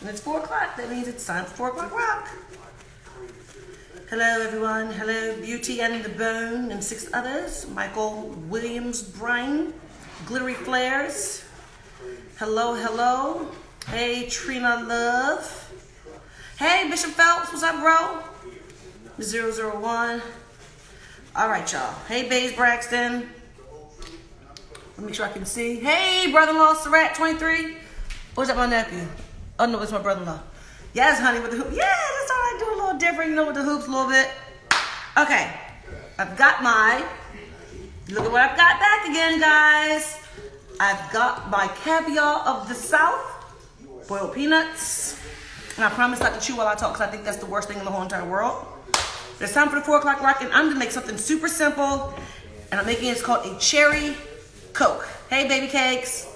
And it's 4 o'clock. That means it's time for 4 o'clock rock. Hello, everyone. Hello, Beauty and the Bone and 6 others. Michael Williams Bryan, Glittery Flares. Hello, hello. Hey, Trina Love. Hey, Bishop Phelps. What's up, bro? 001. All right, y'all. Hey, Bays Braxton. Let me make sure I can see. Hey, brother-in-law, Surratt 23. Or is that my nephew? Oh, no, it's my brother-in-law. Yes, honey, with the hoop. Yeah, that's all right. Do a little different, you know, with the hoops a little bit. Okay. I've got my, look at what I've got back again, guys. I've got my caviar of the South, boiled peanuts. And I promise not to chew while I talk because I think that's the worst thing in the whole entire world. It's time for the 4 o'clock rock, and I'm going to make something super simple. And I'm making it, it's called a cherry Coke. Hey, baby cakes.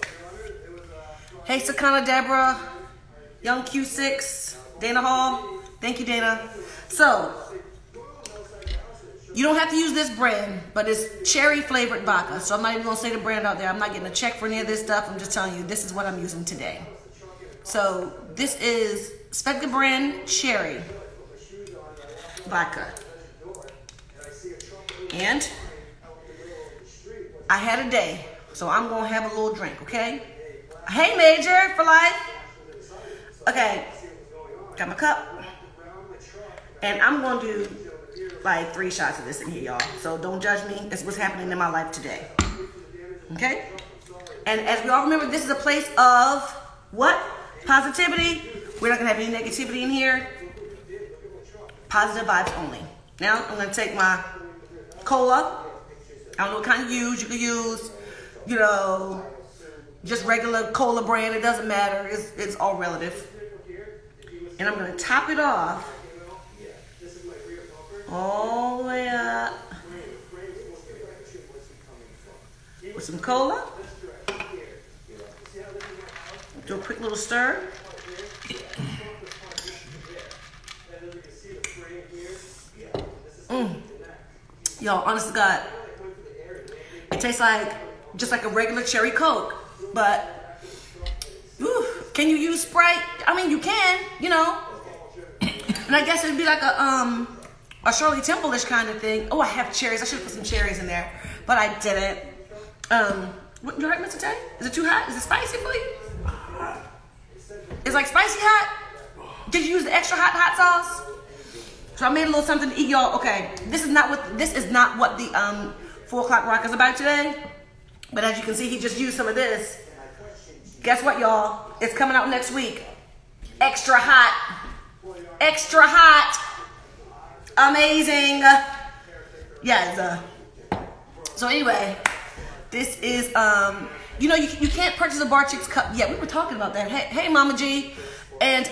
Hey, Sakana Deborah. Young Q6. Dana Hall. Thank you, Dana. So, you don't have to use this brand, but it's cherry flavored vodka. So I'm not even going to say the brand out there. I'm not getting a check for any of this stuff. I'm just telling you, this is what I'm using today. So, this is Svedka brand cherry vodka. And I had a day, so I'm going to have a little drink, okay? Hey, Major, for life. Okay, got my cup. And I'm going to do like 3 shots of this in here, y'all. So don't judge me. That's what's happening in my life today. Okay? And as we all remember, this is a place of what? Positivity. We're not going to have any negativity in here. Positive vibes only. Now, I'm going to take my cola. I don't know what kind you use. You could use, you know, just regular cola brand. It doesn't matter. It's all relative. And I'm going to top it off all the way up with some cola. Do a quick little stir. Y'all, honest to God, it tastes like just like a regular cherry Coke, but can you use Sprite? I mean, you can, you know. And I guess it'd be like a Shirley Temple-ish kind of thing. Oh, I have cherries. I should have put some cherries in there, but I didn't. What, you heard Mr. Tay? Is it too hot? Is it spicy for you? It's like spicy hot? Did you use the extra hot sauce? So I made a little something to eat, y'all. Okay, this is not what the 4 o'clock rock is about today. But as you can see, he just used some of this. Guess what, y'all? It's coming out next week. Extra hot. Extra hot. Amazing. Yes. So anyway, this is you know, you can't purchase a Bar Chicks cup yet. We were talking about that. Hey, Mama G. And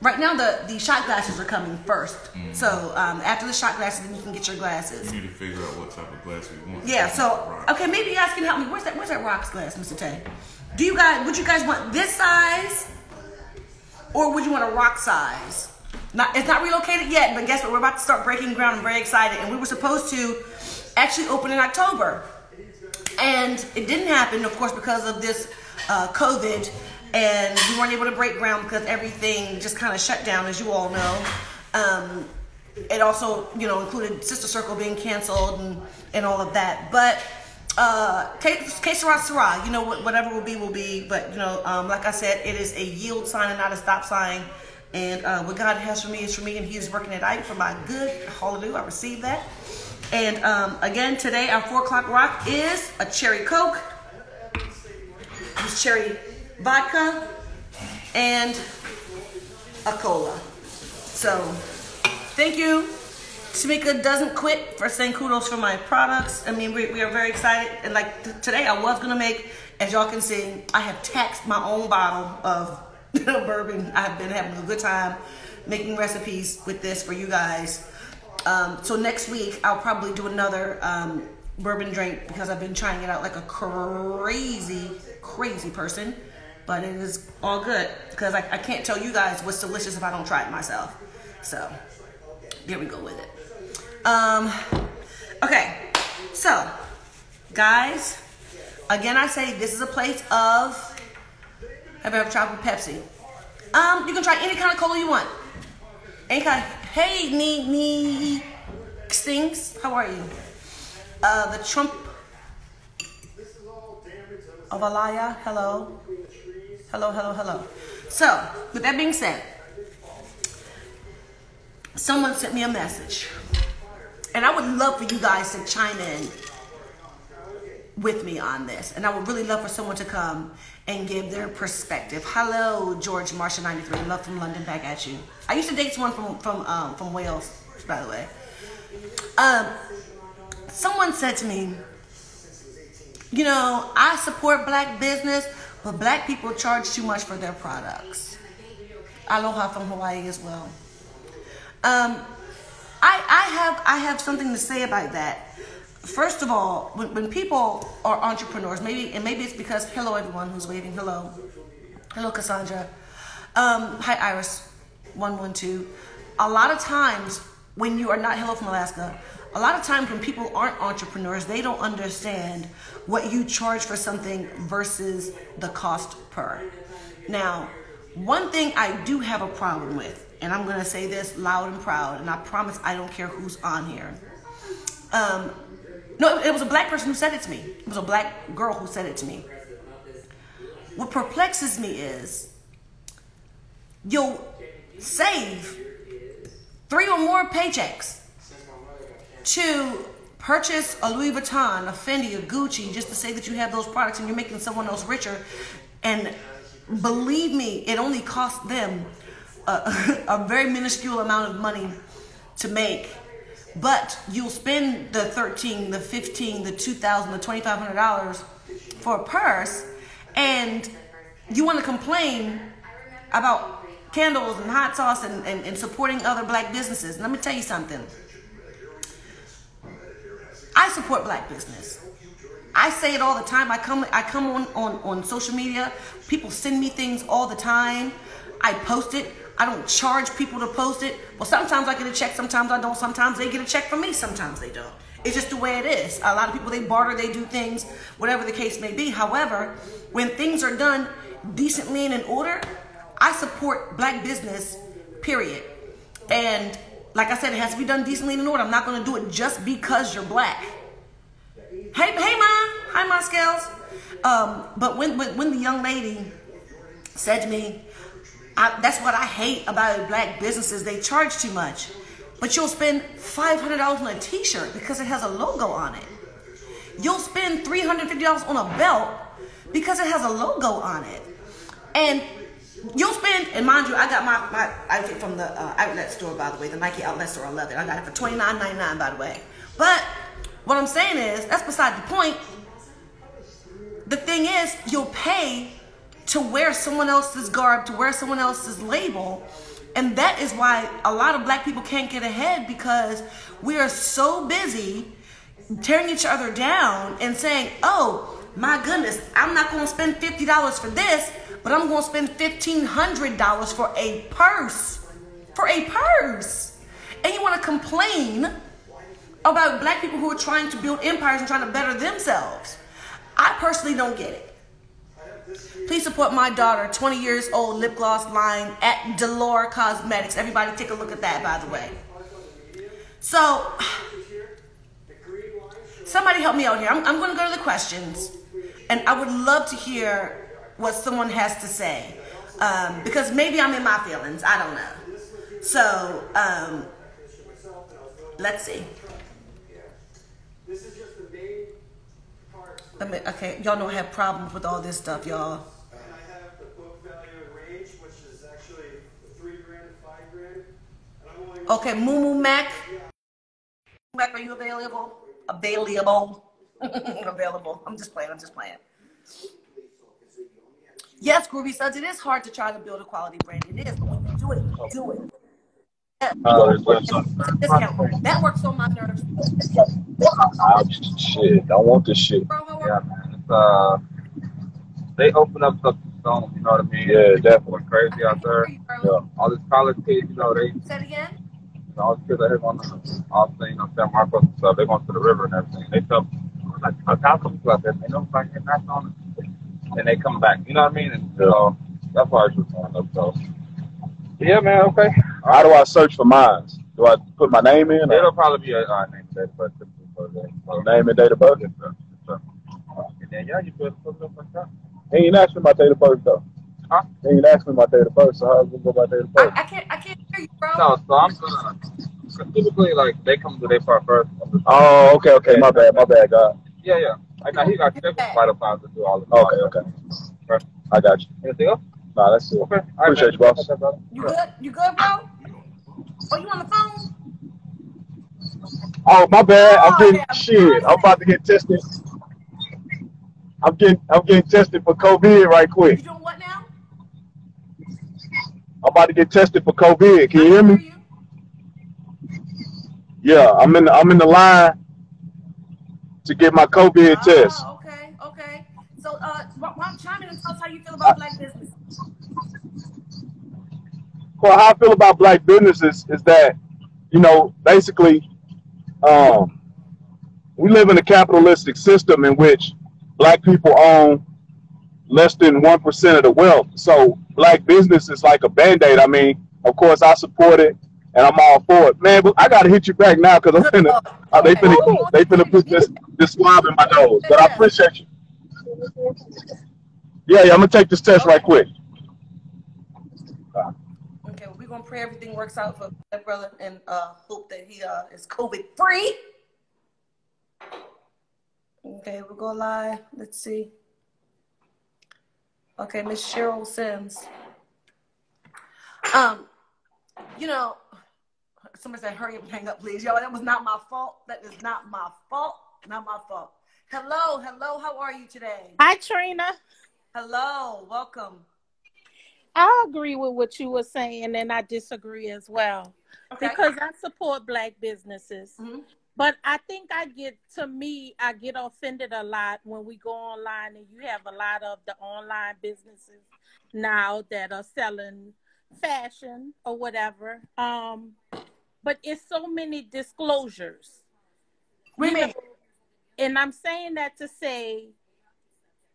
right now the shot glasses are coming first. Mm-hmm. So after the shot glasses, then you can get your glasses. You need to figure out what type of glass we want. Yeah. So okay, maybe you guys can help me. Where's that rocks glass, Mr. Tay? Would you guys want this size, or would you want a rock size? It's not relocated yet, but guess what? We're about to start breaking ground. I'm very excited, and we were supposed to actually open in October, and it didn't happen, of course, because of this COVID. And we weren't able to break ground because everything just kind of shut down, as you all know. It also, you know, included Sister Circle being canceled and all of that. But que sera, you know, whatever will be. But, you know, like I said, it is a yield sign and not a stop sign. And what God has for me is for me, and He's working it out for my good. Hallelujah, I received that. And again, today our 4 o'clock rock is a cherry Coke. Use cherry vodka and a cola. So thank you. Tamika doesn't quit for saying kudos for my products. I mean, we are very excited. And like today I was gonna make, as y'all can see, I have taxed my own bottle of bourbon. I've been having a good time making recipes with this for you guys. So next week I'll probably do another bourbon drink because I've been trying it out like a crazy person. But it is all good because I can't tell you guys what's delicious if I don't try it myself. So there we go with it. Okay, so guys, again I say this is a place of, have you ever tried with Pepsi? You can try any kind of cola you want. Any kind. Hey, Nee Stings, how are you? The Trump of Alaya, hello. Hello. So, with that being said, someone sent me a message. And I would love for you guys to chime in with me on this. And I would really love for someone to come and give their perspective. Hello, George Marshall 93. Love from London, back at you. I used to date someone from Wales, by the way. Someone said to me, you know, I support black business, but black people charge too much for their products. Aloha from Hawaii as well. I have something to say about that. First of all, when people are entrepreneurs, maybe it's because, hello everyone who's waving, hello Cassandra, hi Iris 112. A lot of times when you are not, hello from Alaska, a lot of times when people aren't entrepreneurs, they don't understand what you charge for something versus the cost per. Now, one thing I do have a problem with, and I'm going to say this loud and proud, and I promise I don't care who's on here. No, it was a black person who said it to me. It was a black girl who said it to me. What perplexes me is you'll save 3 or more paychecks to purchase a Louis Vuitton, a Fendi, a Gucci, just to say that you have those products and you're making someone else richer. And believe me, it only costs them a very minuscule amount of money to make. But you'll spend the $13, the $15, the $2,000, the $2,500 for a purse, and you want to complain about candles and hot sauce and supporting other black businesses. Let me tell you something. I support black business. I say it all the time. I come on social media. People send me things all the time. I post it. I don't charge people to post it. Well, sometimes I get a check, sometimes I don't. Sometimes they get a check from me, sometimes they don't. It's just the way it is. A lot of people, they barter, they do things, whatever the case may be. However, when things are done decently and in order, I support black business, period. And like I said, it has to be done decently and in order. I'm not going to do it just because you're black. Hey, Ma. Hi, Ma Scales. But when the young lady said to me, that's what I hate about black businesses. They charge too much. But you'll spend $500 on a t-shirt because it has a logo on it. You'll spend $350 on a belt because it has a logo on it. And you'll spend, and mind you, I got my outfit from the outlet store, by the way, the Nike outlet store. I love it. I got it for $29.99, by the way. But what I'm saying is, that's beside the point. The thing is, you'll pay to wear someone else's garb, to wear someone else's label. And that is why a lot of black people can't get ahead, because we are so busy tearing each other down and saying, oh, my goodness, I'm not going to spend $50 for this, but I'm going to spend $1,500 for a purse. For a purse. And you want to complain about black people who are trying to build empires and trying to better themselves. I personally don't get it. Please support my daughter, 20 years old, lip gloss line at Delore Cosmetics. Everybody take a look at that, by the way. So, somebody help me out here. I'm going to go to the questions. And I would love to hear what someone has to say. Because maybe I'm in my feelings. I don't know. So, let's see. Okay, y'all know I have problems with all this stuff, y'all. And I have the book value and range, which is actually $3 grand and $5 grand. And I'm only okay, Moo Mac. Mac, are you available? Available. Available. I'm just playing. Yes, Groovy Suds, it is hard to try to build a quality brand. It is, but when you do it, you do it. Discount. That works on my nerves. Shit, don't want this shit. yeah, man. They open up stuff to stone, you know what I mean? Yeah, definitely. Crazy out there. Yeah. All these college kids, you know, they, Say it again? all these kids out here going to, all things, you know, San Marcos and stuff, they going to the river and everything. They come, like, a gospel club, and they don't like get knocked on it. And they come back, you know what I mean? And so, that's why it's just going up, so. Yeah, man. Okay. How do I search for mine? Do I put my name in? It'll probably be a name, date of birth. Name and date of birth? Yes, sir. Yes, sir. And then, yeah, you better put it up like that. He ain't asked me my date of birth, though. Huh? He ain't asked me my date of birth, so how we go by date of birth? I can't hear you, bro. No, so I'm gonna, typically, like, they come to their part first. Oh, okay. My bad, God. Yeah. I know he got vital signs to do all of Okay. Right. I got you. Anything else? Nah, that's it. Okay. Appreciate you, boss. You good? You good, bro? Oh, you on the phone? Oh, my bad. I'm getting yeah, shit. I'm about to get tested. I'm getting tested for COVID right quick. You doing what now? I'm about to get tested for COVID. Can you hear me? Yeah, I'm in the line to get my COVID test. Okay. So, chime in and tell us how you feel about black business. Well, how I feel about black businesses is that, basically, we live in a capitalistic system in which black people own less than 1% of the wealth. So black business is like a Band-Aid. I mean, of course, I support it, and I'm all for it. Man, but I got to hit you back now because they finna put this swab in my nose. But I appreciate you. Yeah, I'm going to take this test right quick. Okay, well, we're going to pray everything works out for that brother and hope that he is COVID-free. Okay, we'll go live. Let's see. Okay, Miss Cheryl Sims. Somebody said, hurry up and hang up, please. Yo, that was not my fault. That is not my fault. Not my fault. Hello. How are you today? Hi, Trina. Hello. Welcome. I agree with what you were saying, and I disagree as well. Okay. Because I support black businesses. Mm-hmm. But I think I get offended a lot when we go online and you have a lot of the online businesses now that are selling fashion or whatever. But it's so many disclosures. And I'm saying that to say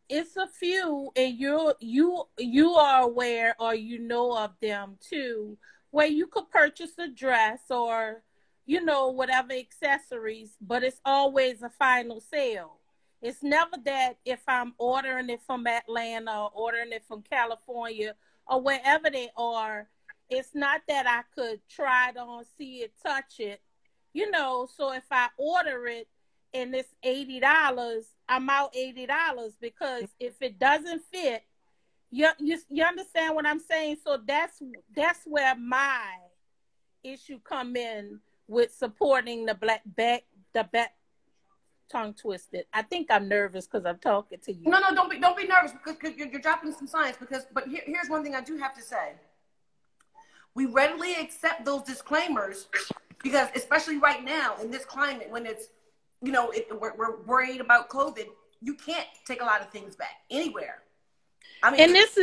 it's a few, and you are aware or you know of them too, where you could purchase a dress or whatever accessories, but it's always a final sale. It's never that if I'm ordering it from Atlanta or ordering it from California or wherever they are, it's not that I could try it on, see it, touch it, so if I order it and it's $80, I'm out $80 because if it doesn't fit, you understand what I'm saying? So that's where my issue come in with supporting the black tongue twisted. I think I'm nervous because I'm talking to you. No, don't be nervous because you're dropping some science. But here's one thing I do have to say: we readily accept those disclaimers because, especially right now in this climate, when it's we're worried about COVID, you can't take a lot of things back anywhere. I mean, and this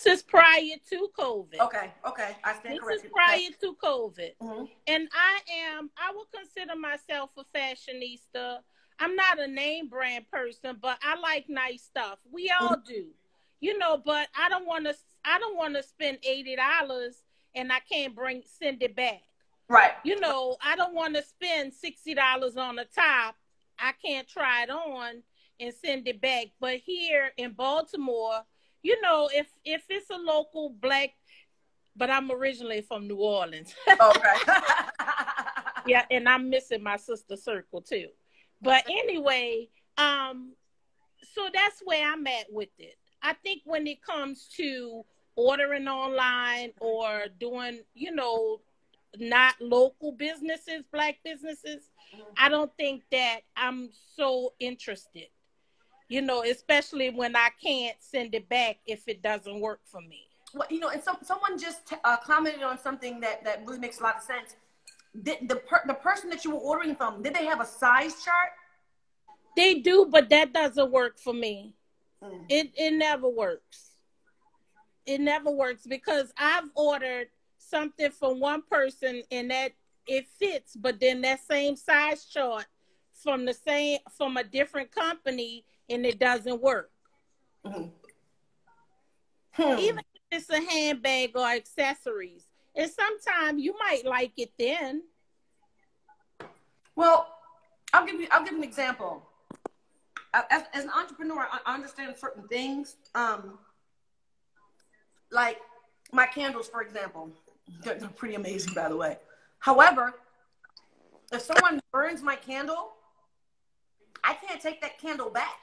is prior to COVID. Okay, I stand corrected. This is prior to COVID, mm-hmm. And I would consider myself a fashionista. I'm not a name brand person, but I like nice stuff. We all do, But I don't want to spend $80 and I can't send it back. Right. I don't want to spend $60 on a top. I can't try it on and send it back. But here in Baltimore, if it's a local black, but I'm originally from New Orleans. Okay. Yeah, and I'm missing my sister circle too. But anyway, so that's where I'm at with it. I think when it comes to ordering online or doing, not local businesses, black businesses, I don't think that I'm so interested. Especially when I can't send it back if it doesn't work for me. Well, and someone just commented on something that really makes a lot of sense. The person that you were ordering from, did they have a size chart? They do, but that doesn't work for me. Mm. It never works. It never works because I've ordered something from one person and that it fits, but then that same size chart from a different company and it doesn't work. Mm-hmm. Even if it's a handbag or accessories, And sometimes you might like it then. Well, I'll give you an example. As an entrepreneur, I understand certain things. Like my candles, for example, they're pretty amazing, by the way. However, if someone burns my candle, I can't take that candle back.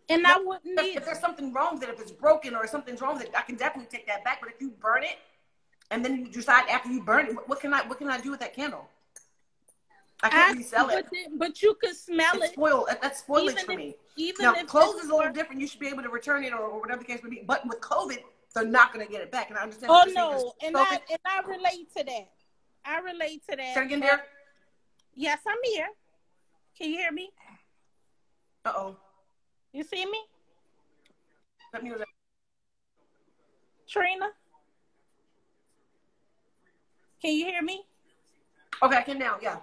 And I wouldn't If there's something wrong with it, if it's broken or something's wrong with it, I can definitely take that back. But if you burn it and then you decide after you burn it, what can I do with that candle? I can't resell it. But you could smell it. That's spoilage for me. Now, clothes is a little different. You should be able to return it or whatever the case may be. But with COVID, they're not going to get it back. And I understand. Oh, no. And I relate to that. Say it again, dear. Yes, I'm here. Can you hear me? Uh-oh. You see me? Let me know that. Trina? Can you hear me? Okay, I can now, yeah.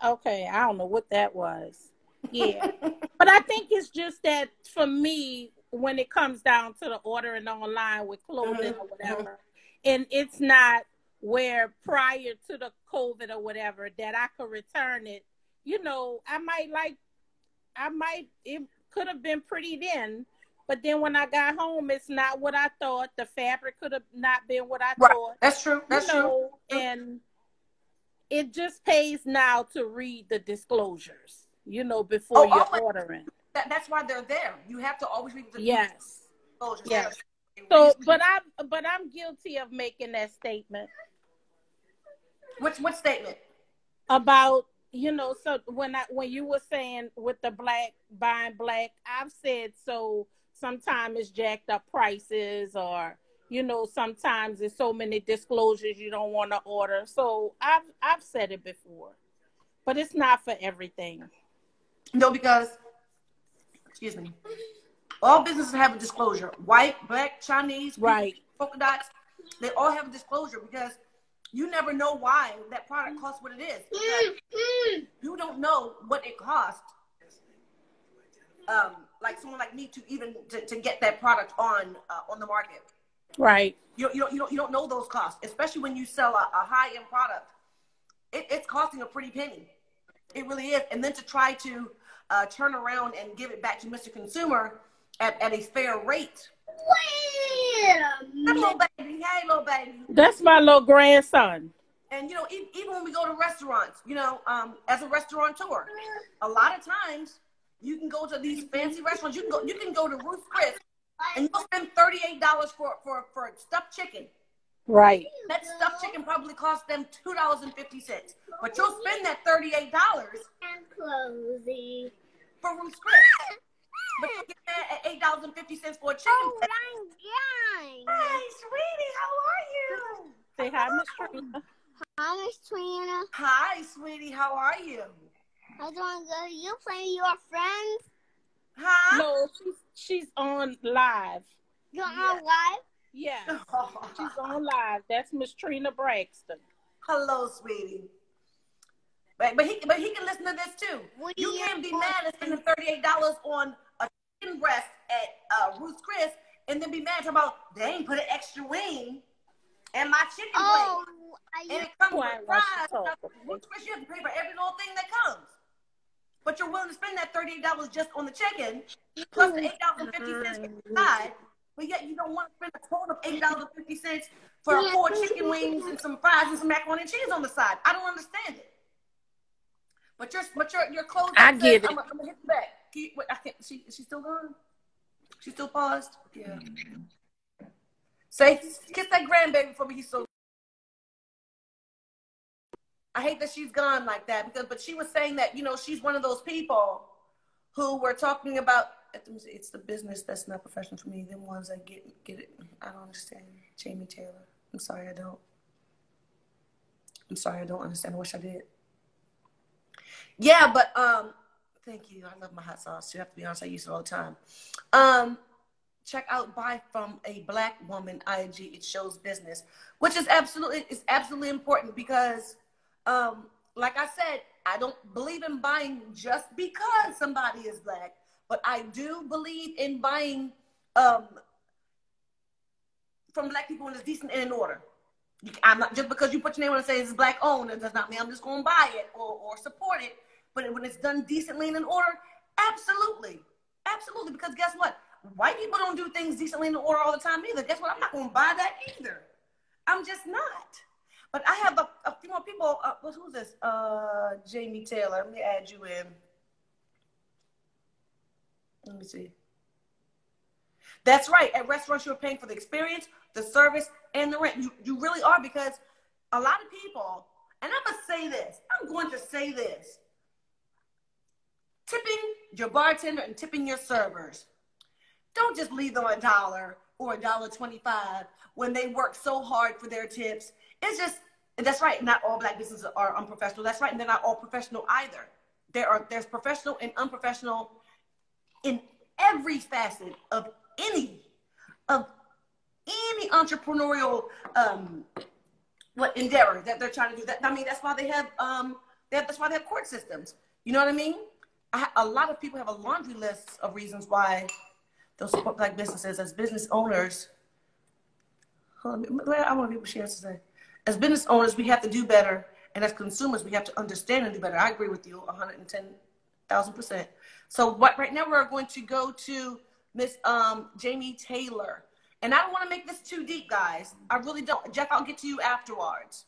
Okay, I don't know what that was. Yeah. But I think it's just that for me, when it comes down to the ordering online with clothing or whatever, and it's not where prior to the COVID or whatever that I could return it, you know, it could have been pretty then, but then when I got home, it's not what I thought. The fabric could have not been what I thought. That's true. That's true. And it just pays now to read the disclosures, you know, before you're ordering. That's why they're there. You have to always read the disclosures. Yes. So, but I'm guilty of making that statement. What statement? About, you know, so when you were saying with the buying black, I've said, so sometimes it's jacked up prices, or, you know, sometimes there's so many disclosures you don't want to order. So I've said it before, but it's not for everything. No, because, excuse me, all businesses have a disclosure. White, black, Chinese, right, polka dots, they all have a disclosure because you never know why that product costs what it is. You don't know what it costs. Like someone like me to get that product on the market. Right. You don't know those costs, especially when you sell a high end product. It's costing a pretty penny. It really is. And then to try to turn around and give it back to Mr. Consumer at a fair rate. Little baby, hey, little baby. That's my little grandson. And, you know, even when we go to restaurants, you know, as a restaurateur, a lot of times you can go to these fancy restaurants. You can go to Ruth's Chris and you'll spend $38 for stuffed chicken. Right. That stuffed chicken probably cost them $2.50, but you'll spend that $38 for Ruth's Chris. But you get that at $8.50 for a chicken. Oh, hey, sweetie, how are you? Say hi, Miss Trina. Hi, Miss Trina. Hi, sweetie, how are you? I'm doing good. You playing your friends? Huh? No, she's on live. You're on live? Yeah, she's on live. That's Miss TrinaBraxton. Hello, sweetie. But he can listen to this too. You can't be mad at spending $38 on a chicken breast at Ruth's Chris and then be mad about they ain't put an extra wing in my chicken wing. And it comes with fries. Ruth's Chris, you have to pay for every little thing that comes. But you're willing to spend that $38 just on the chicken, plus the $8.50 inside. But yet you don't want to spend a total of $8.50 for 4 chicken wings and some fries and some macaroni and cheese on the side. I don't understand it. But your clothes. I get it. I'm gonna hit you back. I can't. Is she still gone? She still paused. Yeah. Say, kiss that grandbaby for me. He's so. I hate that she's gone like that but she was saying that, you know, she's one of those people who were talking about. It's the business that's not professional for me. Them ones that get it. I don't understand. Jamie Taylor. I'm sorry, I don't understand. I wish I did. Yeah, but thank you. I love my hot sauce. You have to be honest, I use it all the time. Check out Buy From a Black Woman IG. It shows business, which is absolutely important because like I said, I don't believe in buying just because somebody is black. But I do believe in buying from black people when it's decent and in order. I'm not, just because you put your name on it and say it's black owned, it does not mean I'm just going to buy it or support it. But when it's done decently and in order, absolutely. Absolutely. Because guess what? White people don't do things decently and in order all the time either. Guess what? I'm not going to buy that either. I'm just not. But I have a few more people. Who's this? Jamie Taylor. Let me add you in. Let me see. That's right. At restaurants, you're paying for the experience, the service, and the rent. You really are, because a lot of people, and I'm going to say this. Tipping your bartender and tipping your servers. Don't just leave them $1 or $1.25 when they work so hard for their tips. It's just, and that's right, not all black businesses are unprofessional. That's right, and they're not all professional either. There's professional and unprofessional in every facet of any entrepreneurial endeavor that they're trying to do. That, I mean, that's why they have court systems. You know what I mean? A lot of people have a laundry list of reasons why they'll support black businesses as business owners. I want to be able to share to say. As business owners, we have to do better, and as consumers, we have to understand and do better. I agree with you 110,000%. So right now we're going to go to Miss Jamie Taylor. And I don't want to make this too deep, guys. I really don't. Jeff, I'll get to you afterwards.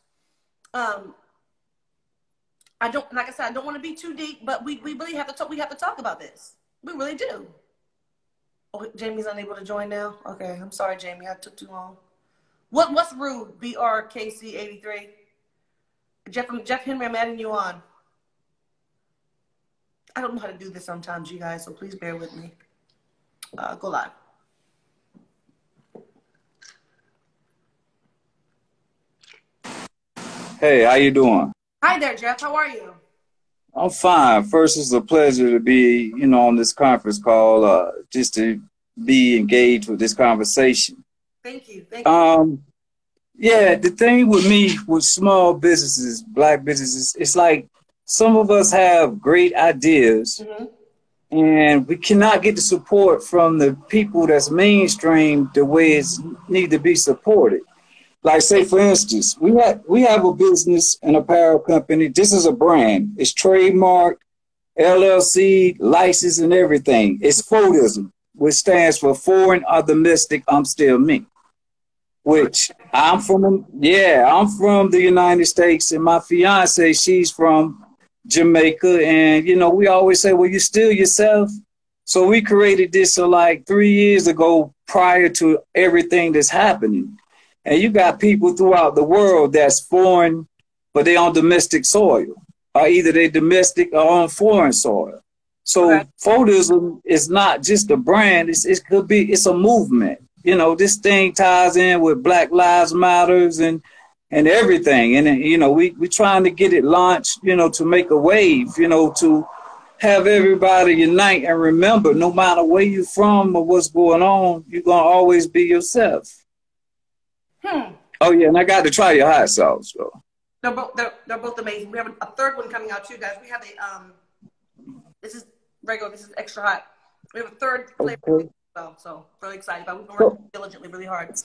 I don't, like I said, I don't want to be too deep, but we really have to talk. We have to talk about this. We really do. Oh, Jamie's unable to join now. Okay, I'm sorry, Jamie. I took too long. What's rude? BRKC83. Jeff Henry, I'm adding you on. I don't know how to do this sometimes, you guys, so please bear with me. Go live. Hey, how you doing? Hi there, Jeff. How are you? I'm fine. First, it's a pleasure to be, on this conference call, just to be engaged with this conversation. Thank you. Thank you. Yeah, the thing with me, with small businesses, black businesses, it's like some of us have great ideas, and we cannot get the support from the people that's mainstream the way it's need to be supported. Like, say, for instance, we have a business, an apparel company. This is a brand. It's trademarked, LLC, license, and everything. It's FODism, which stands for Foreign or Domestic, I'm Still Me. Which I'm from the United States, and my fiance, she's from Jamaica. And, we always say, well, you're still yourself. So we created this like 3 years ago prior to everything that's happening. And you got people throughout the world that's foreign, but they're on domestic soil, or either they're domestic or on foreign soil. So FODism is not just a brand. It's a movement. This thing ties in with Black Lives Matters and everything. And, we're trying to get it launched, to make a wave, to have everybody unite and remember, no matter where you're from or what's going on, you're going to always be yourself. Oh, yeah, and I got to try your hot sauce, though. They're both amazing. We have a third one coming out, too, guys. We have this is regular, this is extra hot. We have a third flavor as well, so really excited about it. We've been working diligently really hard.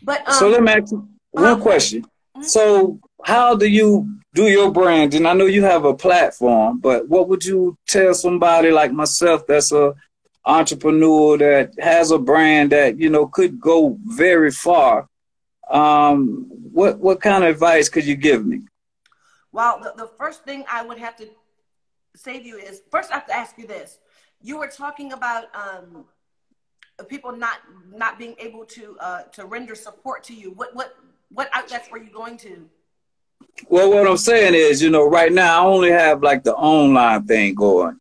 But so let me ask you one question. So how do you do your brand? And I know you have a platform, but what would you tell somebody like myself that's a entrepreneur that has a brand that, could go very far? What kind of advice could you give me? Well, the first thing I would have to say to you is, first I have to ask you this. You were talking about people not being able to render support to you. What outlets were you going to? Well, what I'm saying is, right now I only have like the online thing going.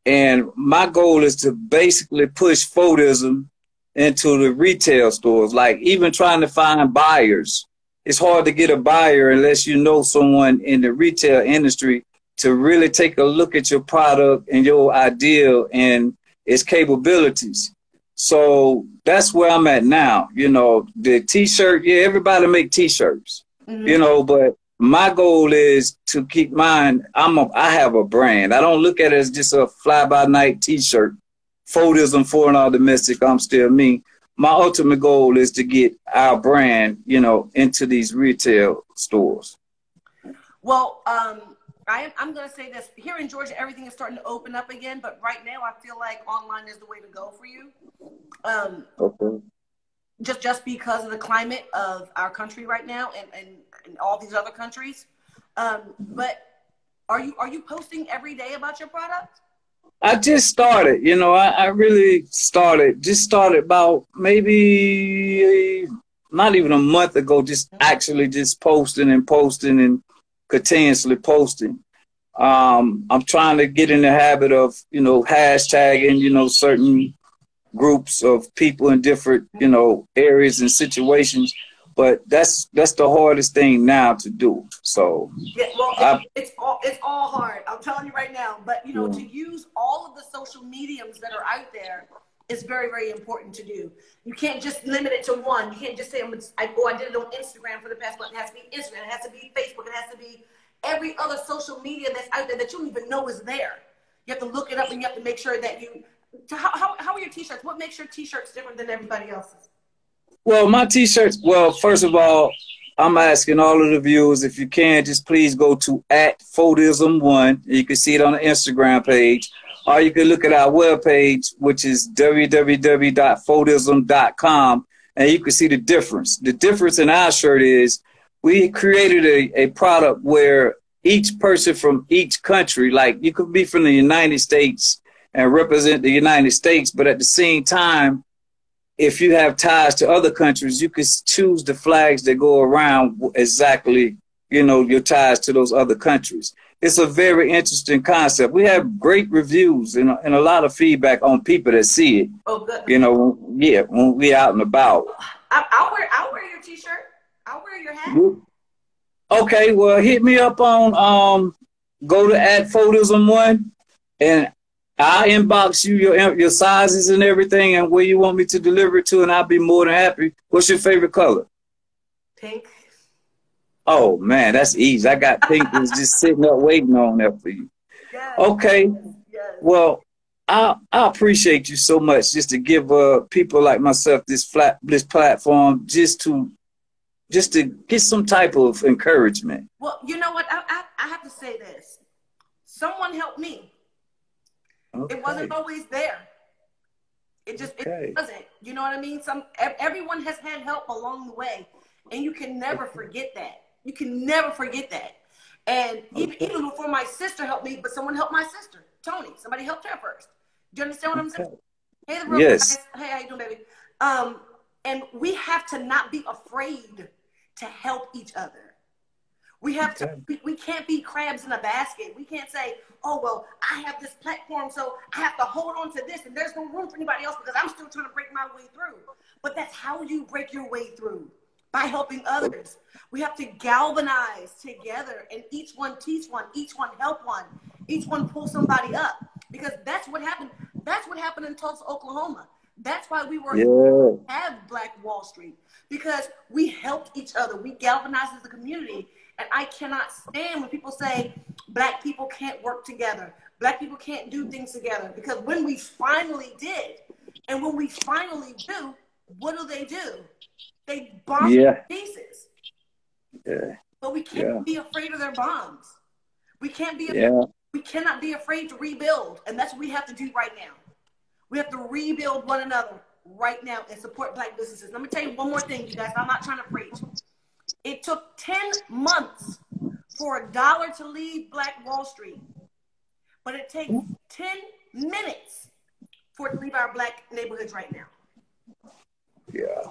And my goal is to basically push FODism into the retail stores, like even trying to find buyers. It's hard to get a buyer unless you know someone in the retail industry to really take a look at your product and your idea and its capabilities. So that's where I'm at now. The T-shirt, yeah, everybody make T-shirts, but my goal is to keep mine. I have a brand. I don't look at it as just a fly-by-night T-shirt. FODism, Foreign or Domestic, I'm Still Me. my ultimate goal is to get our brand, you know, into these retail stores. Well, I'm going to say this. Here in Georgia, everything is starting to open up again, but right now I feel like online is the way to go for you. Okay. Just because of the climate of our country right now and all these other countries. But are you posting every day about your product? I just started, you know, I really started about maybe not even a month ago, just actually just posting and continuously posting. I'm trying to get in the habit of, you know, hashtagging, you know, certain groups of people in different, you know, areas and situations. But that's the hardest thing now to do. So yeah, well, it's all hard. I'm telling you right now. But you know, to use all of the social mediums that are out there is very, very important to do. You can't just limit it to one. You can't just say, I did it on Instagram for the past month. It has to be Instagram. It has to be Facebook. It has to be every other social media that's out there that you don't even know is there. You have to look it up and you have to make sure that you. How are your T-shirts? What makes your T-shirts different than everybody else's? Well, my T-shirts, well, first of all, I'm asking all of the viewers, if you can, just please go to @Foldism1. You can see it on the Instagram page. Or you can look at our webpage, which is www.foldism.com, and you can see the difference. The difference in our shirt is we created a product where each person from each country, like you could be from the United States and represent the United States, but at the same time, if you have ties to other countries, you can choose the flags that go around exactly, you know, your ties to those other countries. It's a very interesting concept. We have great reviews and a lot of feedback on people that see it. Oh, good. You know, yeah, when we out and about. I'll wear your T-shirt. I'll wear your hat. Okay, well, hit me up on go to @Foldism1 and I'll inbox you your sizes and everything and where you want me to deliver it to, and I'll be more than happy. What's your favorite color? Pink. Oh, man, that's easy. I got pink that's just sitting up waiting on there for you. Yes. Okay. Yes. Well, I appreciate you so much just to give people like myself this platform just to get some type of encouragement. Well, you know what? I have to say this. Someone helped me. Okay. It wasn't always there. It wasn't. You know what I mean? Everyone has had help along the way, and you can never forget that. You can never forget that. And even before my sister helped me, but someone helped my sister, Tony. Somebody helped her first. Do you understand what I'm saying? Hey, the real guys. Hey, how you doing, baby? And we have to not be afraid to help each other. We have to. We can't be crabs in a basket. We can't say, "Oh well, I have this platform, so I have to hold on to this, and there's no room for anybody else because I'm still trying to break my way through." But that's how you break your way through, by helping others. We have to galvanize together, and each one teach one, each one help one, each one pull somebody up, because that's what happened. That's what happened in Tulsa, Oklahoma. That's why we were able to have Black Wall Street, because we helped each other. We galvanized as a community. And I cannot stand when people say Black people can't work together. Black people can't do things together. Because when we finally did, and when we finally do, what do? They bomb pieces. Yeah. But we can't be afraid of their bombs. We can't be. We cannot be afraid to rebuild, and that's what we have to do right now. We have to rebuild one another right now and support Black businesses. Let me tell you one more thing, you guys. I'm not trying to preach. It took 10 months for $1 to leave Black Wall Street, but it takes 10 minutes for it to leave our Black neighborhoods right now. Yeah,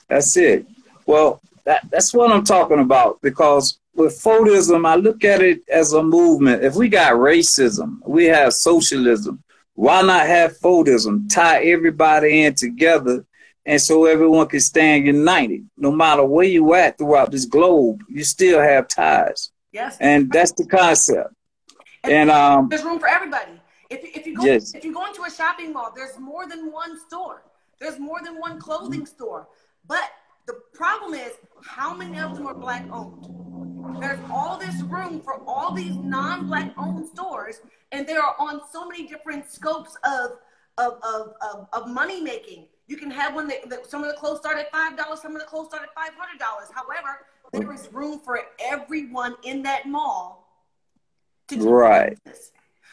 that's it. Well, that's what I'm talking about, because with Foldism, I look at it as a movement. If we got racism, we have socialism, why not have Foldism? Tie everybody in together, and so everyone can stand united. No matter where you at throughout this globe, you still have ties. Yes. And that's the concept. And there's room for everybody. If you go into a shopping mall, there's more than one store. There's more than one clothing store. But the problem is, how many of them are Black owned? There's all this room for all these non-Black owned stores, and they are on so many different scopes of money making. You can have one that some of the clothes start at $5, some of the clothes start at $500. However, there is room for everyone in that mall to generate business.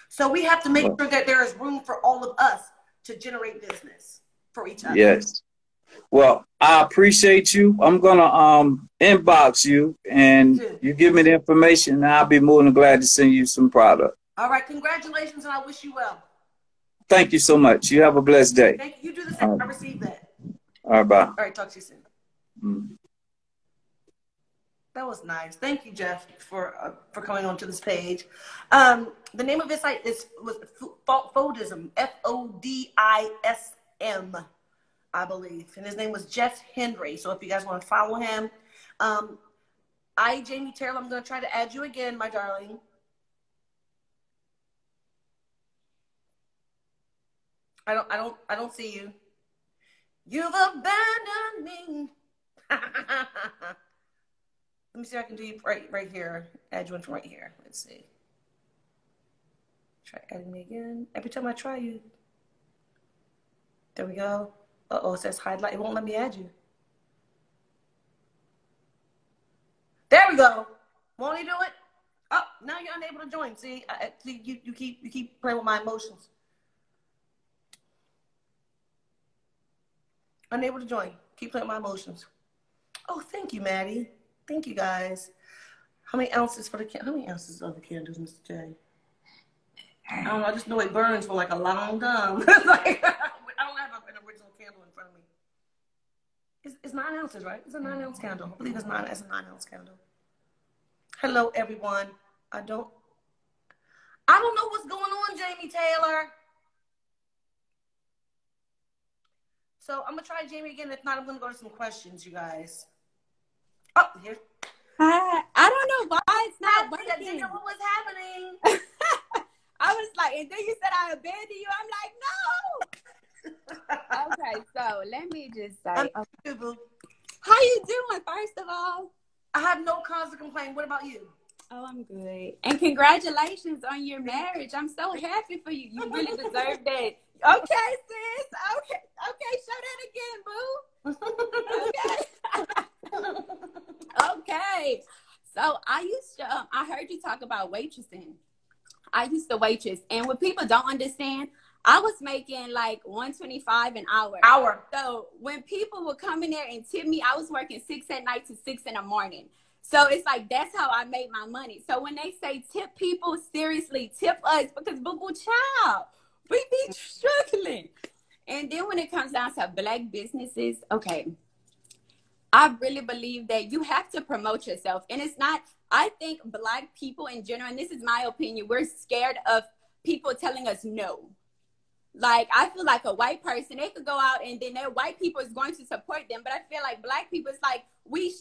So we have to make sure that there is room for all of us to generate business for each other. Yes. Well, I appreciate you. I'm gonna inbox you, and you give me the information, and I'll be more than glad to send you some product. All right. Congratulations, and I wish you well. Thank you so much. You have a blessed day. Thank you. You do the same. I received that. All right, bye. All right. Talk to you soon. That was nice. Thank you, Jeff, for coming onto this page. The name of his site was Fodism, Fodism, I believe, and his name was Jeff Henry. So if you guys want to follow him, Jamie Taylor, I'm going to try to add you again, my darling. I don't see you. You've abandoned me. Let me see if I can do you right here. Add you in from right here. Let's see. Try adding me again. Every time I try you. There we go. Uh-oh, it says highlight. It won't let me add you. There we go. Won't he do it? Oh, now you're unable to join. See, you keep playing with my emotions. Unable to join. Keep playing with my emotions. Oh, thank you, Maddie. Thank you, guys. How many ounces of the candles, Mr. J? I don't know. I just know it burns for like a long time. Like, I don't have an original candle in front of me. It's 9 ounces, right? It's a 9-ounce candle. I believe it's a 9-ounce candle. Hello, everyone. I don't know what's going on, Jamie Taylor. So I'm gonna try Jamie again. If not, I'm gonna go to some questions, you guys. Oh, here. Hi. I don't know why it's not working. I didn't know what was happening. I was like, and then you said I abandoned you. I'm like, no. Okay, so let me just say, how you doing? First of all, I have no cause to complain. What about you? Oh, I'm good. And congratulations on your marriage. I'm so happy for you. You really deserve that. Okay, sis. Okay, show that again, boo. Okay. So I heard you talk about waitressing. I used to waitress, and what people don't understand, I was making like $125 an hour. So when people would come in there and tip me, I was working 6 at night to 6 in the morning. So it's like, that's how I made my money. So when they say tip people, seriously, tip us, because boo-boo child, we be struggling. And then when it comes down to Black businesses, okay, I really believe that you have to promote yourself. And it's not, I think Black people in general, and this is my opinion, we're scared of people telling us no. Like, I feel like a white person, they could go out and then their white people is going to support them. But I feel like Black people, it's like, we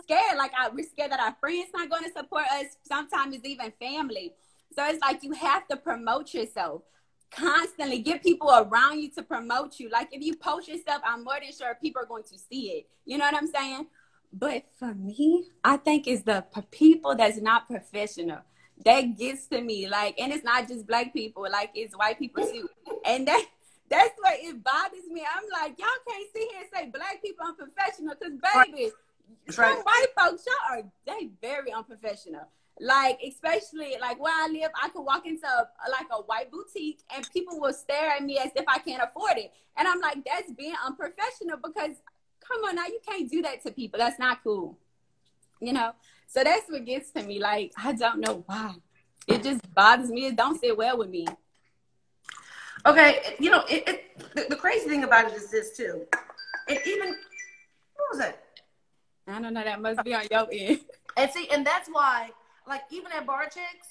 scared. Like, we're scared that our friends not going to support us. Sometimes it's even family. So it's like, you have to promote yourself constantly. Get people around you to promote you. Like, if you post yourself, I'm more than sure people are going to see it. You know what I'm saying? But for me, I think it's the people that's not professional that gets to me. Like, and it's not just Black people, like, it's white people too. And that's where it bothers me. I'm like, y'all can't sit here and say Black people unprofessional, because baby, some white folks, y'all are, they very unprofessional. Like, especially like where I live, I could walk into a white boutique and people will stare at me as if I can't afford it. And I'm like, that's being unprofessional, because come on now, you can't do that to people. That's not cool. You know? So that's what gets to me. Like, I don't know why. It just bothers me. It don't sit well with me. Okay, you know, the crazy thing about it is this too. And even, what was that? I don't know. That must be on your end. And see, and that's why, like, even at Bar Chicks,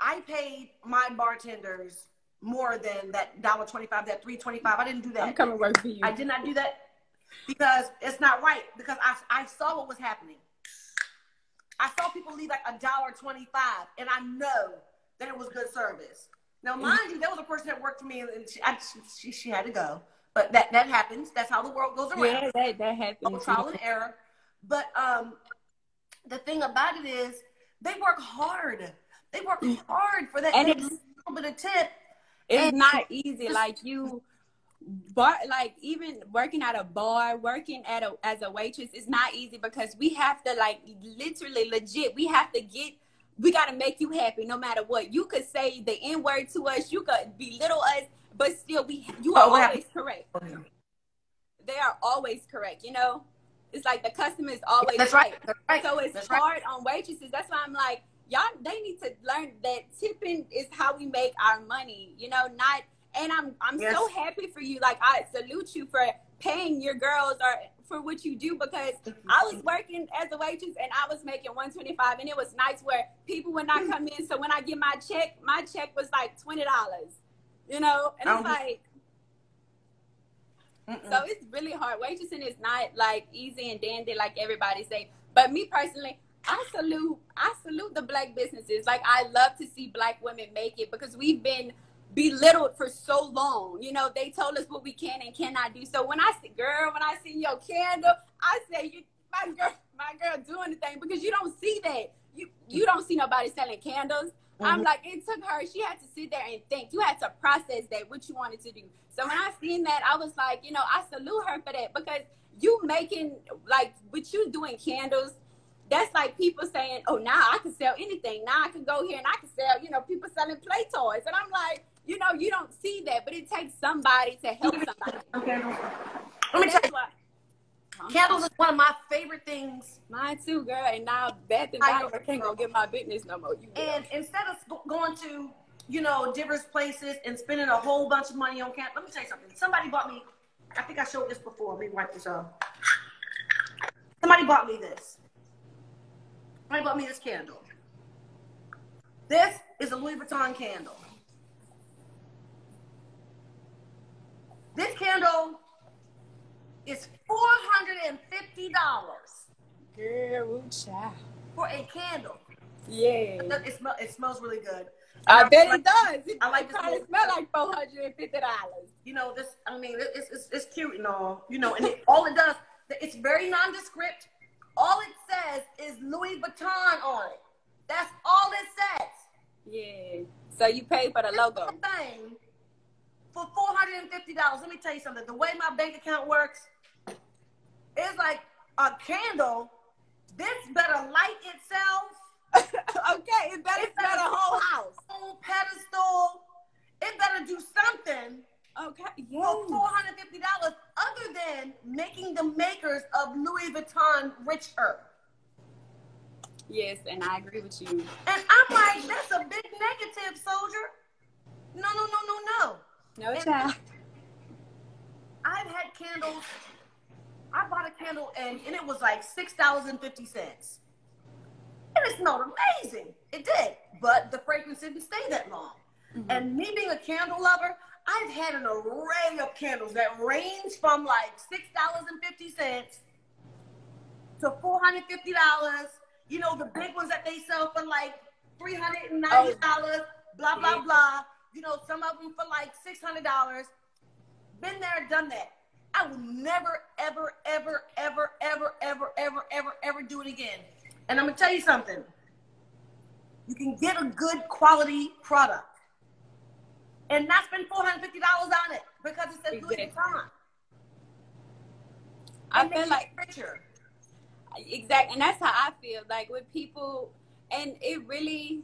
I paid my bartenders more than that $1.25, that $3.25. I didn't do that. I'm coming work for you. I did not do that because it's not right. Because I saw what was happening. I saw people leave like $1.25, and I know that it was good service. Now, mind you, there was a person that worked for me, and she had to go. But that happens. That's how the world goes around. Yeah, that happens. Trial and error. But the thing about it is, they work hard. They work hard for that little bit of tip. It's not easy. Like, bar, like even working at a bar, working at as a waitress is not easy because we have to like literally legit, we got to make you happy no matter what. You could say the N word to us, you could belittle us, but still you are always correct. They are always correct, you know? It's like the customer is always right. So it's hard on waitresses. That's why I'm like, y'all, they need to learn that tipping is how we make our money, you know, not, and I'm so happy for you. Like, I salute you for paying your girls or for what you do, because I was working as a waitress and I was making $125, and it was nice where people would not come in. So when I get my check was like $20, you know, and it's like, so it's really hard. Waitressing is not like easy and dandy like everybody say. But me personally, I salute the Black businesses. Like, I love to see Black women make it because we've been belittled for so long. You know, they told us what we can and cannot do. So when I see your candle, I say, my girl doing the thing, because you don't see that. You don't see nobody selling candles. I'm like, it took her, she had to sit there and think. You had to process that, what you wanted to do. So when I seen that, I was like, you know, I salute her for that, because you making, like, what you doing candles, that's like people saying, oh, now I can sell anything. Now I can go here and I can sell, you know, people selling play toys. And I'm like, you know, you don't see that, but it takes somebody to help somebody. Okay. Let me tell you what. Candles is one of my favorite things. Mine too, girl. And now Beth and I can't go get my business no more. And instead of going to, you know, different places and spending a whole bunch of money on candles, let me tell you something. Somebody bought me, I think I showed this before. Let me wipe this off. Somebody bought me this. Somebody bought me this candle. This is a Louis Vuitton candle. This candle is $450. Girl, child. For a candle. Yeah. It smells really good. I bet it does. I like this. It smell like $450. You know, this, I mean, it's cute and all, you know, and all it does, it's very nondescript. All it says is Louis Vuitton on it. That's all it says. Yeah. So you pay for the logo. Thing for $450. Let me tell you something. The way my bank account works, it's like a candle. This better light itself. Okay, it better smell the whole house. Whole pedestal. It better do something. Okay, for $450, other than making the makers of Louis Vuitton richer. Yes, and I agree with you. And I'm like, that's a big negative, soldier. No. No, child. I've had candles. I bought a candle and it was like $6.50. And it smelled amazing. It did. But the fragrance didn't stay that long. Mm-hmm. And me being a candle lover, I've had an array of candles that range from like $6.50 to $450. You know, the big ones that they sell for like $390, blah, blah, blah. You know, some of them for like $600. Been there, done that. I will never, ever, ever, ever, ever, ever, ever, ever, ever do it again. And I'm going to tell you something. You can get a good quality product and not spend $450 on it because it says Louis Vuitton. I feel like richer. Exactly, and that's how I feel. Like with people, and it really,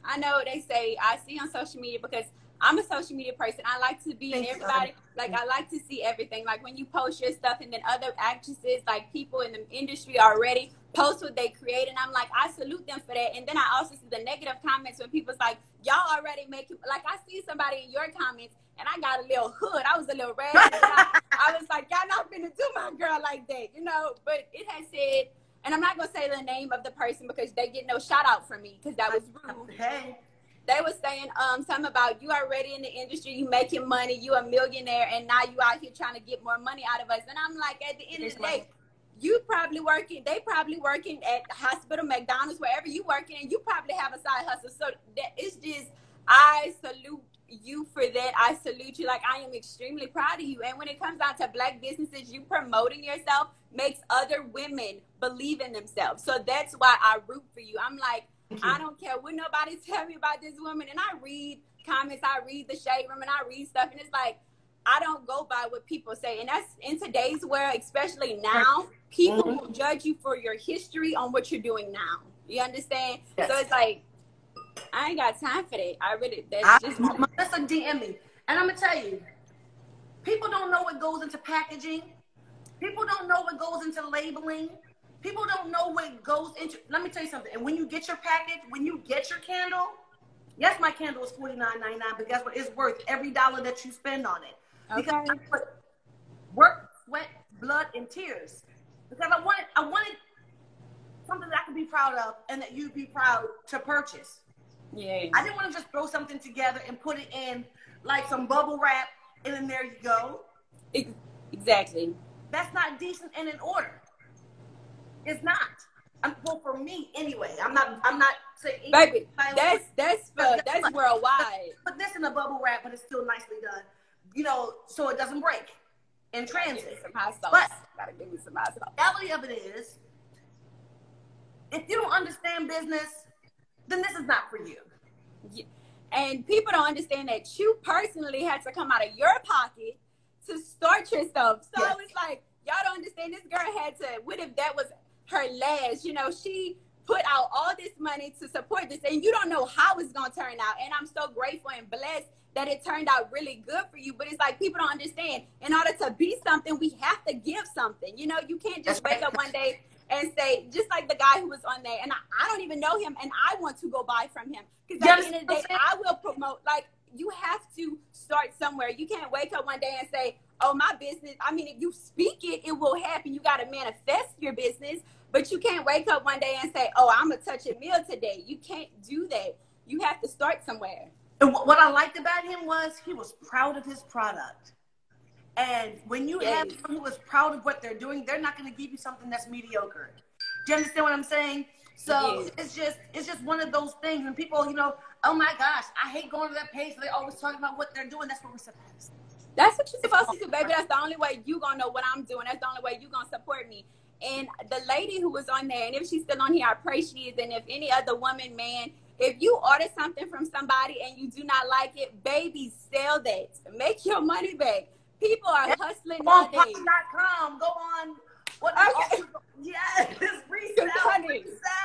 I know they say I see on social media because I'm a social media person. I like to be in everybody. Like I like to see everything. Like when you post your stuff, and then other actresses, like people in the industry already post what they create, and I'm like, I salute them for that. And then I also see the negative comments when people's like, y'all already make it. Like I see somebody in your comments, and I got a little hood. I was a little red. I was like, y'all not finna do my girl like that, you know. But it has said, and I'm not gonna say the name of the person because they get no shout out from me because that was rude. Hey. They were saying something about you already in the industry, you making money, you a millionaire, and now you out here trying to get more money out of us. And I'm like, at the end of the day, you probably working, they probably working at the hospital, McDonald's, wherever you working, and you probably have a side hustle. So that it's just, I salute you for that. I salute you. Like, I am extremely proud of you. And when it comes down to Black businesses, you promoting yourself makes other women believe in themselves. So that's why I root for you. I'm like, I don't care what nobody tell me about this woman. And I read comments, I read the shade room, and I read stuff. And it's like, I don't go by what people say. And that's in today's world, especially now, people will judge you for your history on what you're doing now. You understand? Yes. So it's like, I ain't got time for that. I really, that's just. Melissa DM me. And I'm going to tell you, people don't know what goes into packaging. People don't know what goes into labeling. People don't know what goes into, let me tell you something. And when you get your package, when you get your candle, yes, my candle is $49.99, but guess what? It's worth every dollar that you spend on it. Because I put work, sweat, blood, and tears. Because I wanted something that I could be proud of and that you'd be proud to purchase. Yeah. I didn't want to just throw something together and put it in like some bubble wrap, and then there you go. Exactly. That's not decent and in order. It's not. Well, for me anyway. I'm not saying. Baby, that's worldwide. Put this in a bubble wrap, but it's still nicely done. You know, so it doesn't break in transit. Some hot sauce. But gotta give me some hot sauce. the reality of it is, if you don't understand business, then this is not for you. Yeah. And people don't understand that you personally had to come out of your pocket to start your stuff. So it's like, y'all don't understand. This girl had to, what if that was her last? You know, she put out all this money to support this, and you don't know how it's going to turn out. And I'm so grateful and blessed that it turned out really good for you. But it's like, people don't understand. In order to be something, we have to give something. You know, you can't just wake up one day and say, just like the guy who was on there, and I don't even know him, and I want to go buy from him. Because at the end of the day, I will promote, like, you have to start somewhere. You can't wake up one day and say, oh, my business, I mean, if you speak it, it will happen. You got to manifest your business, but you can't wake up one day and say, oh, I'm going to touch a meal today. You can't do that. You have to start somewhere. And what I liked about him was he was proud of his product. And when you have someone who is proud of what they're doing, they're not going to give you something that's mediocre. Do you understand what I'm saying? So it's just one of those things. And people, you know, oh my gosh, I hate going to that page. They're always talking about what they're doing. That's what we're supposed to do. That's what you're supposed to do, baby. That's the only way you're going to know what I'm doing. That's the only way you're going to support me. And the lady who was on there, and if she's still on here, I pray she is. And if any other woman, man, if you order something from somebody and you do not like it, baby, sell that. Make your money back. People are hustling nowadays. Go on Pop.com. Go on. Yes, resell. Honey,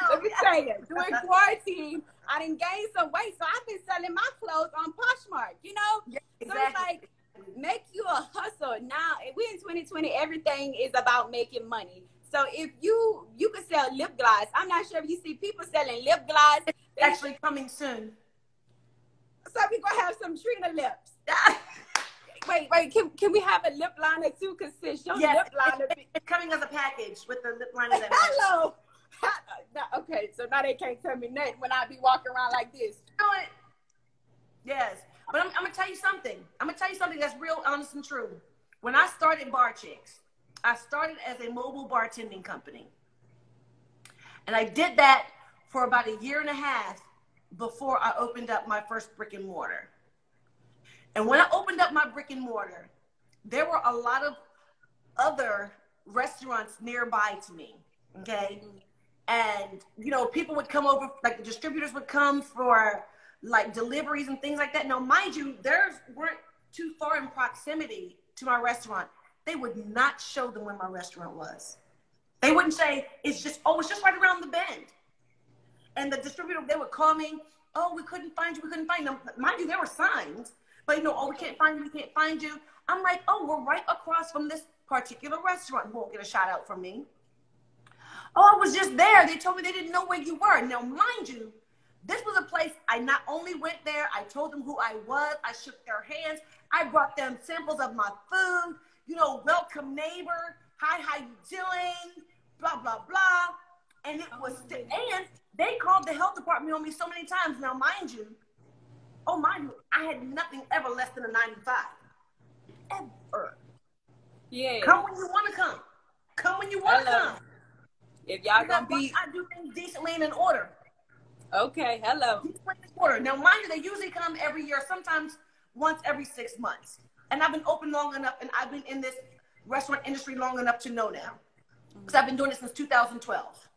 let me tell you, during quarantine, I done gained some weight, so I've been selling my clothes on Poshmark, you know? Yeah, exactly. So it's like, make you a hustle. Now, we're in 2020, everything is about making money. So if you can sell lip gloss, I'm not sure if you see people selling lip gloss. It's actually coming soon. So we're going to have some Trina lips. Wait, can we have a lip liner too? Because sis, your lip liner... It's coming as a package with the lip liner. Hello! Okay, so now they can't tell me nothing when I be walking around like this. You know what? Yes. But I'm going to tell you something. I'm going to tell you something that's real, honest, and true. When I started Bar Chicks, I started as a mobile bartending company. And I did that for about a year and a half before I opened up my first brick and mortar. And when I opened up my brick and mortar, there were a lot of other restaurants nearby to me, okay? And, you know, people would come over, like the distributors would come for, like, deliveries and things like that. Now, mind you, theirs weren't too far in proximity to my restaurant. They would not show them where my restaurant was. They wouldn't say, it's just right around the bend. And the distributor, they would call me, oh, we couldn't find you, Now, mind you, there were signs. But, you know, oh, we can't find you. I'm like, oh, we're right across from this particular restaurant. You won't get a shout out from me. Oh, I was just there. They told me they didn't know where you were. Now, mind you, this was a place I not only went there, I told them who I was. I shook their hands. I brought them samples of my food. You know, welcome neighbor. Hi, how you doing? Blah, blah, blah. And it was, and they called the health department on me so many times. Now, mind you, I had nothing ever less than a 95. Ever. Yeah. Come when you want to come. Come when you want to come. If y'all gonna be... I do things decently and in order. Okay, hello. Order. Now, mind you, they usually come every year, sometimes once every 6 months. And I've been open long enough, and I've been in this restaurant industry long enough to know now. Because I've been doing it since 2012.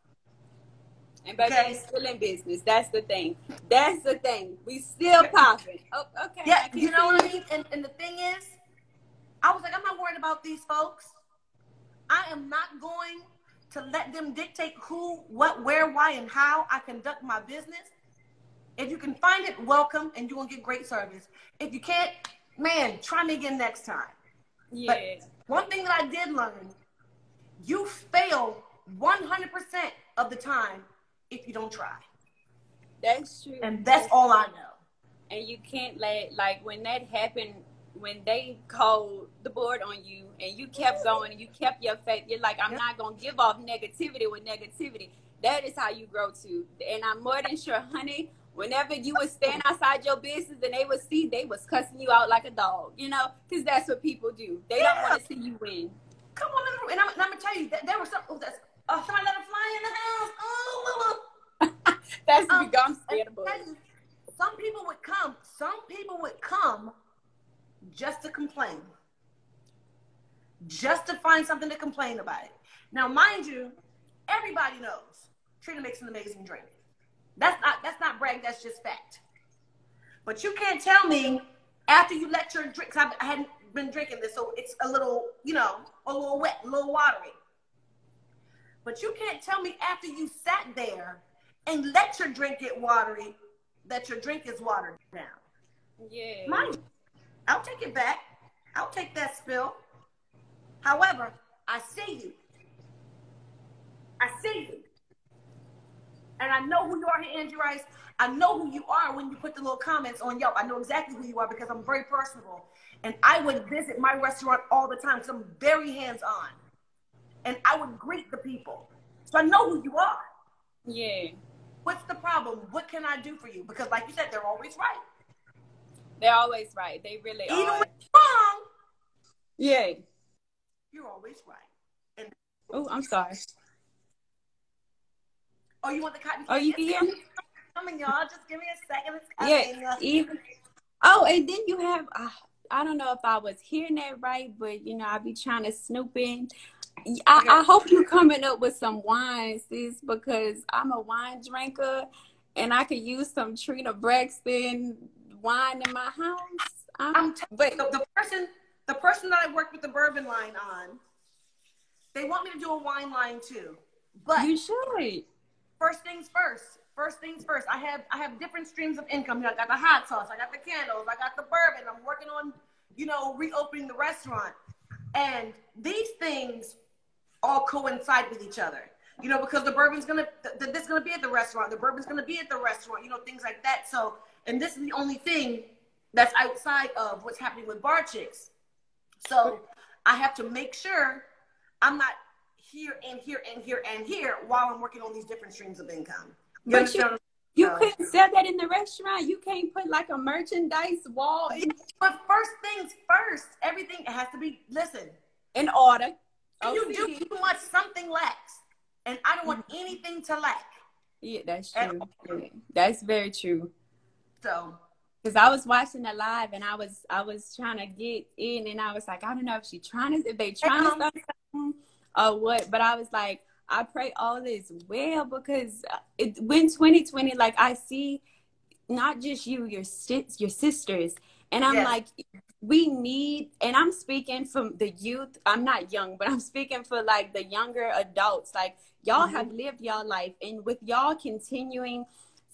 And baby, we still in business. That's the thing. That's the thing. We still popping. Oh, okay. Yeah, you know what I mean? And the thing is, I was like, I'm not worried about these folks. I am not going to let them dictate who, what, where, why, and how I conduct my business. If you can find it, welcome, and you're going to get great service. If you can't, man, try me again next time. Yeah. But one thing that I did learn, you fail 100% of the time if you don't try. That's true. And that's all I know. And you can't let, like, when that happened, when they called the board on you and you kept going and you kept your faith, you're like, I'm not going to give off negativity with negativity. That is how you grow too. And I'm more than sure, honey, whenever you would stand outside your business and they would see, they was cussing you out like a dog, you know, because that's what people do. They don't want to see you win. Come on, and I'm going to tell you, that there was somebody let him fly in the house. Oh, that's I'm scared of bugs. Some people would come just to complain. Just to find something to complain about it. Now, mind you, everybody knows Trina makes an amazing drink. That's not brag, that's just fact. But you can't tell me after you let your drink, I hadn't been drinking this, so it's a little, a little wet, a little watery. But you can't tell me after you sat there and let your drink get watery that your drink is watered down. Yeah. Mind you, I'll take it back. I'll take that spill. However, I see you. And I know who you are here, Angie Rice. I know who you are when you put the little comments on Yelp. I know exactly who you are because I'm very personable. And I would visit my restaurant all the time because I'm very hands-on. And I would greet the people. So I know who you are. Yeah. What's the problem? What can I do for you? Because like you said, they're always right. They're always right. They really Even are. when you're wrong, yeah, you're always right. And oh, I'm sorry. oh, you want the cotton candy? Oh, you can hear me? Coming, y'all. Just give me a second. It's coming. Yeah. Even. Oh, and then you have. I don't know if I was hearing that right, but I be trying to snoop in. I hope you coming up with some wine, sis, because I'm a wine drinker, and I could use some Trina Braxton wine in my house. But the person that I worked with the bourbon line on, they want me to do a wine line too. But you should. First things first. I have different streams of income. I got the hot sauce, I got the candles, I got the bourbon. I'm working on, reopening the restaurant. And these things all coincide with each other. Because the bourbon's this is gonna be at the restaurant, the bourbon's gonna be at the restaurant, things like that. So, and this is the only thing that's outside of what's happening with Bar Chicks. So I have to make sure I'm not here and here and here and here while I'm working on these different streams of income. But you couldn't sell that in the restaurant. You can't put like a merchandise wall in. But first things first, everything has to be, in order. If you do too much, something lacks. And I don't want anything to lack. Yeah, that's true. Yeah, that's very true. So, because I was watching the live and I was trying to get in and I was like, I don't know if they trying to start something or what, but I was like, I pray all is well because when 2020, like I see not just you, your sisters, and I'm like, we need, and I'm speaking from the youth. I'm not young, but I'm speaking for like the younger adults. Like y'all have lived y'all life, and with y'all continuing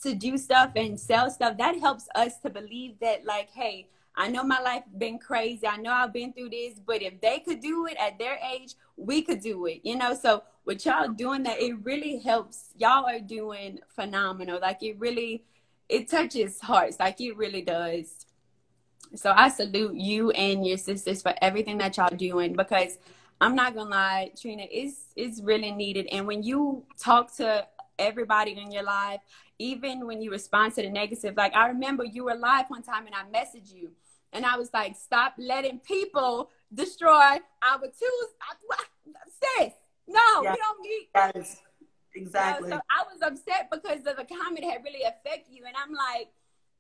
to do stuff and sell stuff, that helps us to believe that like, hey, I know my life been crazy. I know I've been through this, but if they could do it at their age, we could do it, So with y'all doing that, it really helps. Y'all are doing phenomenal. Like it touches hearts. Like it really does. So I salute you and your sisters for everything that y'all doing because I'm not gonna lie, Trina, it's really needed. And when you talk to everybody in your life, even when you respond to the negative, like I remember you were live one time and I messaged you and I was like, stop letting people destroy our sis. No, we don't need that. Exactly. So I was upset because of the comment had really affected you. And I'm like,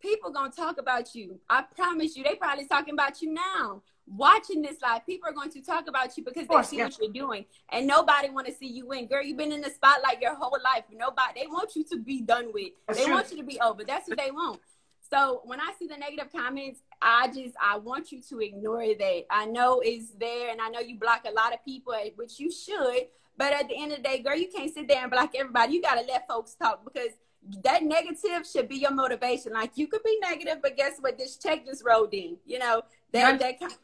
people gonna talk about you. I promise you, they probably talking about you now. Watching this live, people are going to talk about you because they see what you're doing. And nobody want to see you win. Girl, you've been in the spotlight your whole life. They want you to be done with. They want you to be over. That's what they want. So when I see the negative comments, I want you to ignore that. I know it's there, and I know you block a lot of people, which you should. But at the end of the day, girl, you can't sit there and block everybody. You got to let folks talk, because that negative should be your motivation. Like, you could be negative, but guess what? This check just rolled in. You know, that kind of,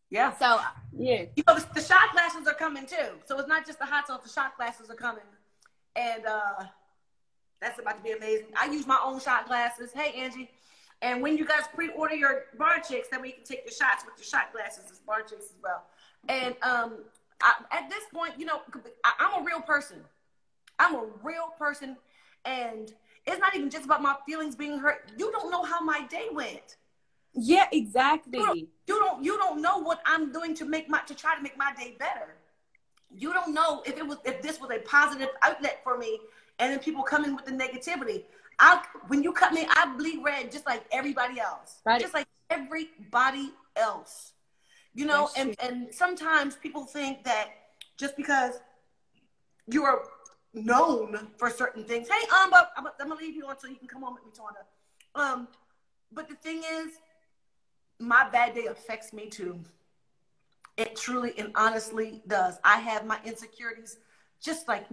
yeah. So, yeah. You know, the shot glasses are coming too. So it's not just the hot sauce, the shot glasses are coming. And that's about to be amazing. I use my own shot glasses. Hey, Angie. And when you guys pre-order your bar chicks, then we can take your shots with your shot glasses as bar chicks as well. And at this point, you know, I'm a real person. I'm a real person. And it's not even just about my feelings being hurt. You don't know how my day went. Yeah, exactly. You don't know what I'm doing to try to make my day better. You don't know if this was a positive outlet for me, and then people come in with the negativity. When you cut me, I bleed red just like everybody else. Right. Just like everybody else. You know, and sometimes people think that just because you are known for certain things, hey, I'm gonna leave you on so you can come home with me, Tonda. But the thing is, my bad day affects me too. It truly and honestly does. I have my insecurities just like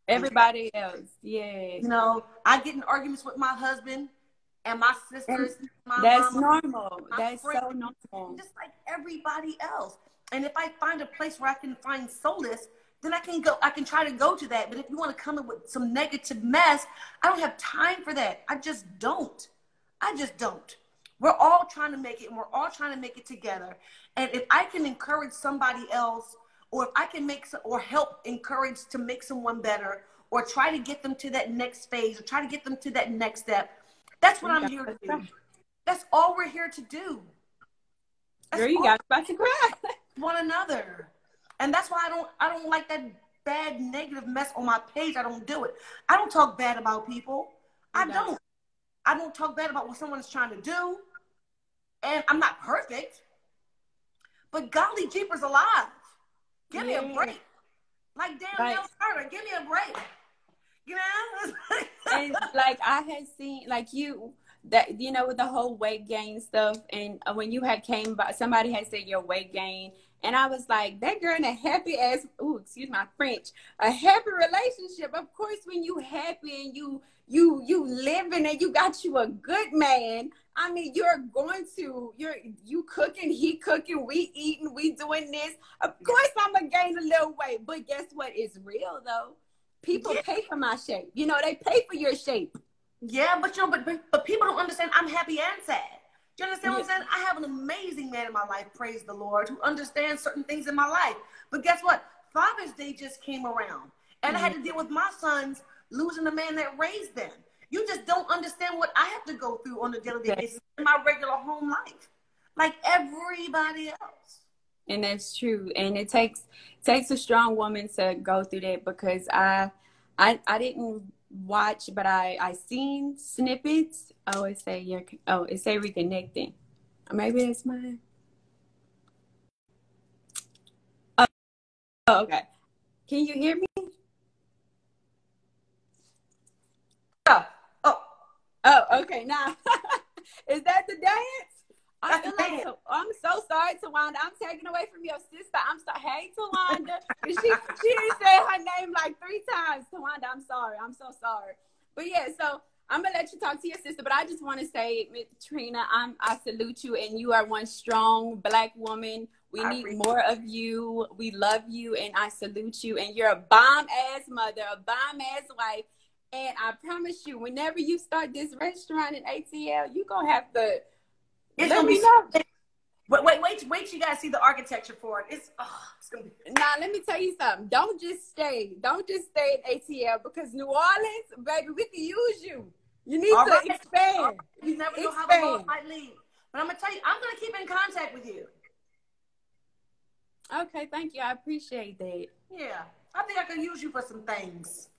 everybody else. Yeah. You know, I get in arguments with my husband and my sisters. That's normal. That's so normal. Just like everybody else. And if I find a place where I can find solace, then I can try to go to that. But if you want to come in with some negative mess, I don't have time for that. I just don't. We're all trying to make it, and we're all trying to make it together. And if I can encourage somebody else, or if I can help encourage to make someone better, or try to get them to that next phase, or try to get them to that next step, that's what I'm here to do. That's all we're here to do. Girl, you got about to cry. One another. And that's why I don't like that bad negative mess on my page. I don't do it. I don't talk bad about people. I don't talk bad about what someone's trying to do. And I'm not perfect. But golly jeepers alive. Give me a break. Like damn Carter, give me a break. You know? And like I had seen like that, you know, with the whole weight gain stuff, and when you had came by, somebody had said your weight gain, and I was like, that girl in a happy ass, excuse my French, a happy relationship. Of course, when you happy and you living and you got you a good man, I mean, you cooking, he cooking, we eating, we doing this. Of course, I'm gonna gain a little weight, but guess what? It's real though. People pay for my shape. You know, they pay for your shape. Yeah, but you know, but people don't understand I'm happy and sad. Do you understand what I'm saying? I have an amazing man in my life, praise the Lord, who understands certain things in my life. But guess what? Father's Day just came around, and I had to deal with my sons losing the man that raised them. You just don't understand what I have to go through on a daily basis in my regular home life, like everybody else. And that's true. And it takes a strong woman to go through that, because I didn't watch, but I seen snippets. It say reconnecting. Maybe that's mine. Oh, okay. Can you hear me? Oh, okay. Now, is that the dance? I feel like I'm so sorry, Tawanda. I'm taking away from your sister. I'm sorry. Hey, Tawanda. She didn't say her name like 3 times. Tawanda, I'm sorry. I'm so sorry. But yeah, so I'm gonna let you talk to your sister. But I just want to say, Ms. Trina, I salute you, and you are one strong Black woman. We need more of you. We love you, and I salute you. And you're a bomb-ass mother, a bomb-ass wife. And I promise you, whenever you start this restaurant in ATL, you're gonna have to. It's gonna be know. Wait till you guys see the architecture for it. It's gonna be. Now, let me tell you something. Don't just stay at ATL, because New Orleans, baby, we can use you. You need to expand. You never know how the Lord might lead. But I'm gonna tell you, I'm gonna keep in contact with you. Okay, thank you. I appreciate that. Yeah, I think I could use you for some things.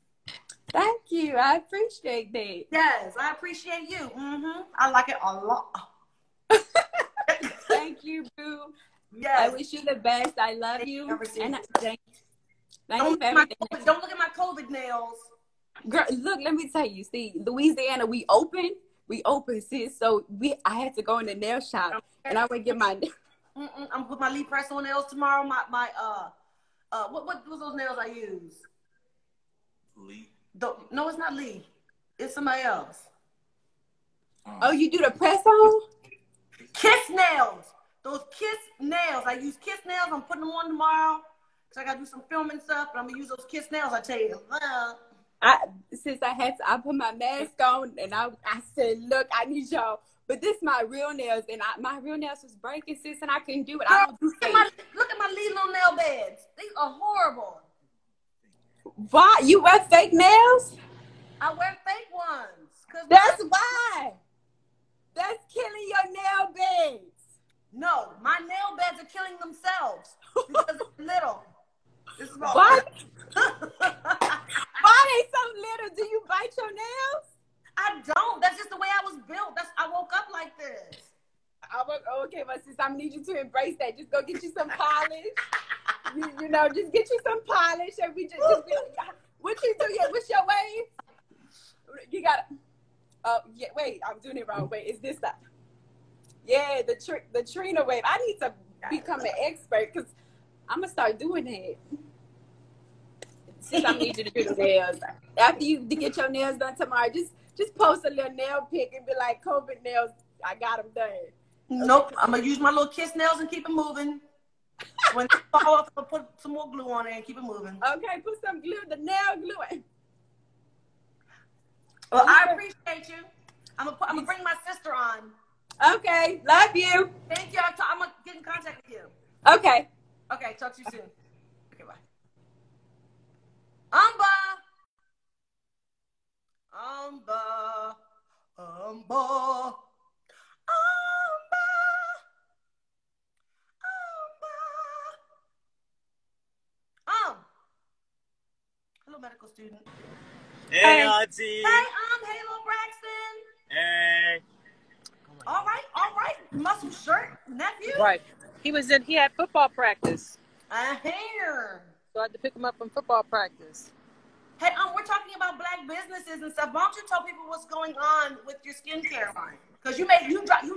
Thank you. I appreciate that. Yes, I appreciate you. I like it a lot. Thank you, boo. Yes. I wish you the best. I love you. And thank you for everything. Don't look at my COVID nails. Girl, look, let me tell you. See, Louisiana, we open. we open, sis. So I had to go in the nail shop, and I went get my. I'm put my Lee press on nails tomorrow. What was those nails I use? Lee. No, it's not Lee. It's somebody else. Oh, you do the press on? Kiss nails. Those Kiss nails. I use Kiss nails. I'm putting them on tomorrow. So I gotta do some filming stuff, but I'm gonna use those Kiss nails. I tell you. Since I put my mask on, and I said, look, I need y'all. But this is my real nails, and my real nails was breaking, sis, and I couldn't do it. Girl, I don't do fake. Look at my Lee little nail beds. These are horrible. Why? You wear fake nails? I wear fake ones. That's why. That's killing your nail beds. No, my nail beds are killing themselves because it's little. It's small. Why? Why they so little? Do you bite your nails? I don't. That's just the way I was built. I woke up like this. Okay, my sister, I need you to embrace that. Just go get you some polish. you know, just get you some polish, and we just be like, what you do? What's your wave? You got. Oh yeah, wait, I'm doing it wrong. Wait, is this that? Yeah, the Trina wave. I need to become an expert because I'm gonna start doing that. Since I need you to do the nails. After you get your nails done tomorrow, just post a little nail pic and be like, COVID nails, I got them done. Nope, I'm gonna use my little Kiss nails and keep it moving. When they fall off, I'll put some more glue on it and keep it moving. Okay, put some glue, the nail glue. Well, I appreciate you. I'm gonna bring my sister on. Okay, love you. Thank you. I'm gonna get in contact with you. Okay. Okay, talk to you soon. Okay, bye. Umba. Hello, medical student. Hey, Auntie. Hey, Halo Braxton. Hey. All right. Muscle shirt, nephew. Right. He had football practice. I hear. So I had to pick him up from football practice. Hey, we're talking about black businesses and stuff. Why don't you tell people what's going on with your skincare line? Because you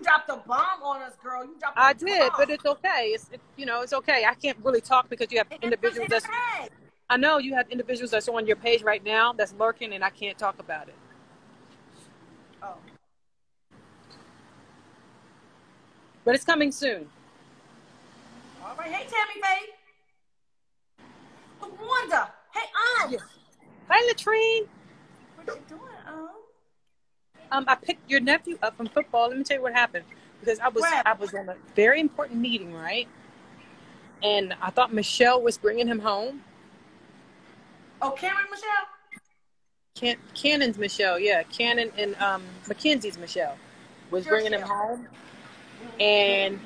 dropped a bomb on us, girl. I did, but it's okay. It's okay. I can't really talk because you have individuals that's. I know you have individuals that's on your page right now that's lurking, and I can't talk about it. Oh. But it's coming soon. All right. Hey, Tammy Faye. Wanda. Hey, Yes. Hi, Latrine. What you doing, I picked your nephew up from football. Let me tell you what happened. Because I was on a very important meeting, right? And I thought Michelle was bringing him home. Oh, Cameron Michelle? Cannon's Michelle, yeah. Cannon and Mackenzie's Michelle was bringing him home. And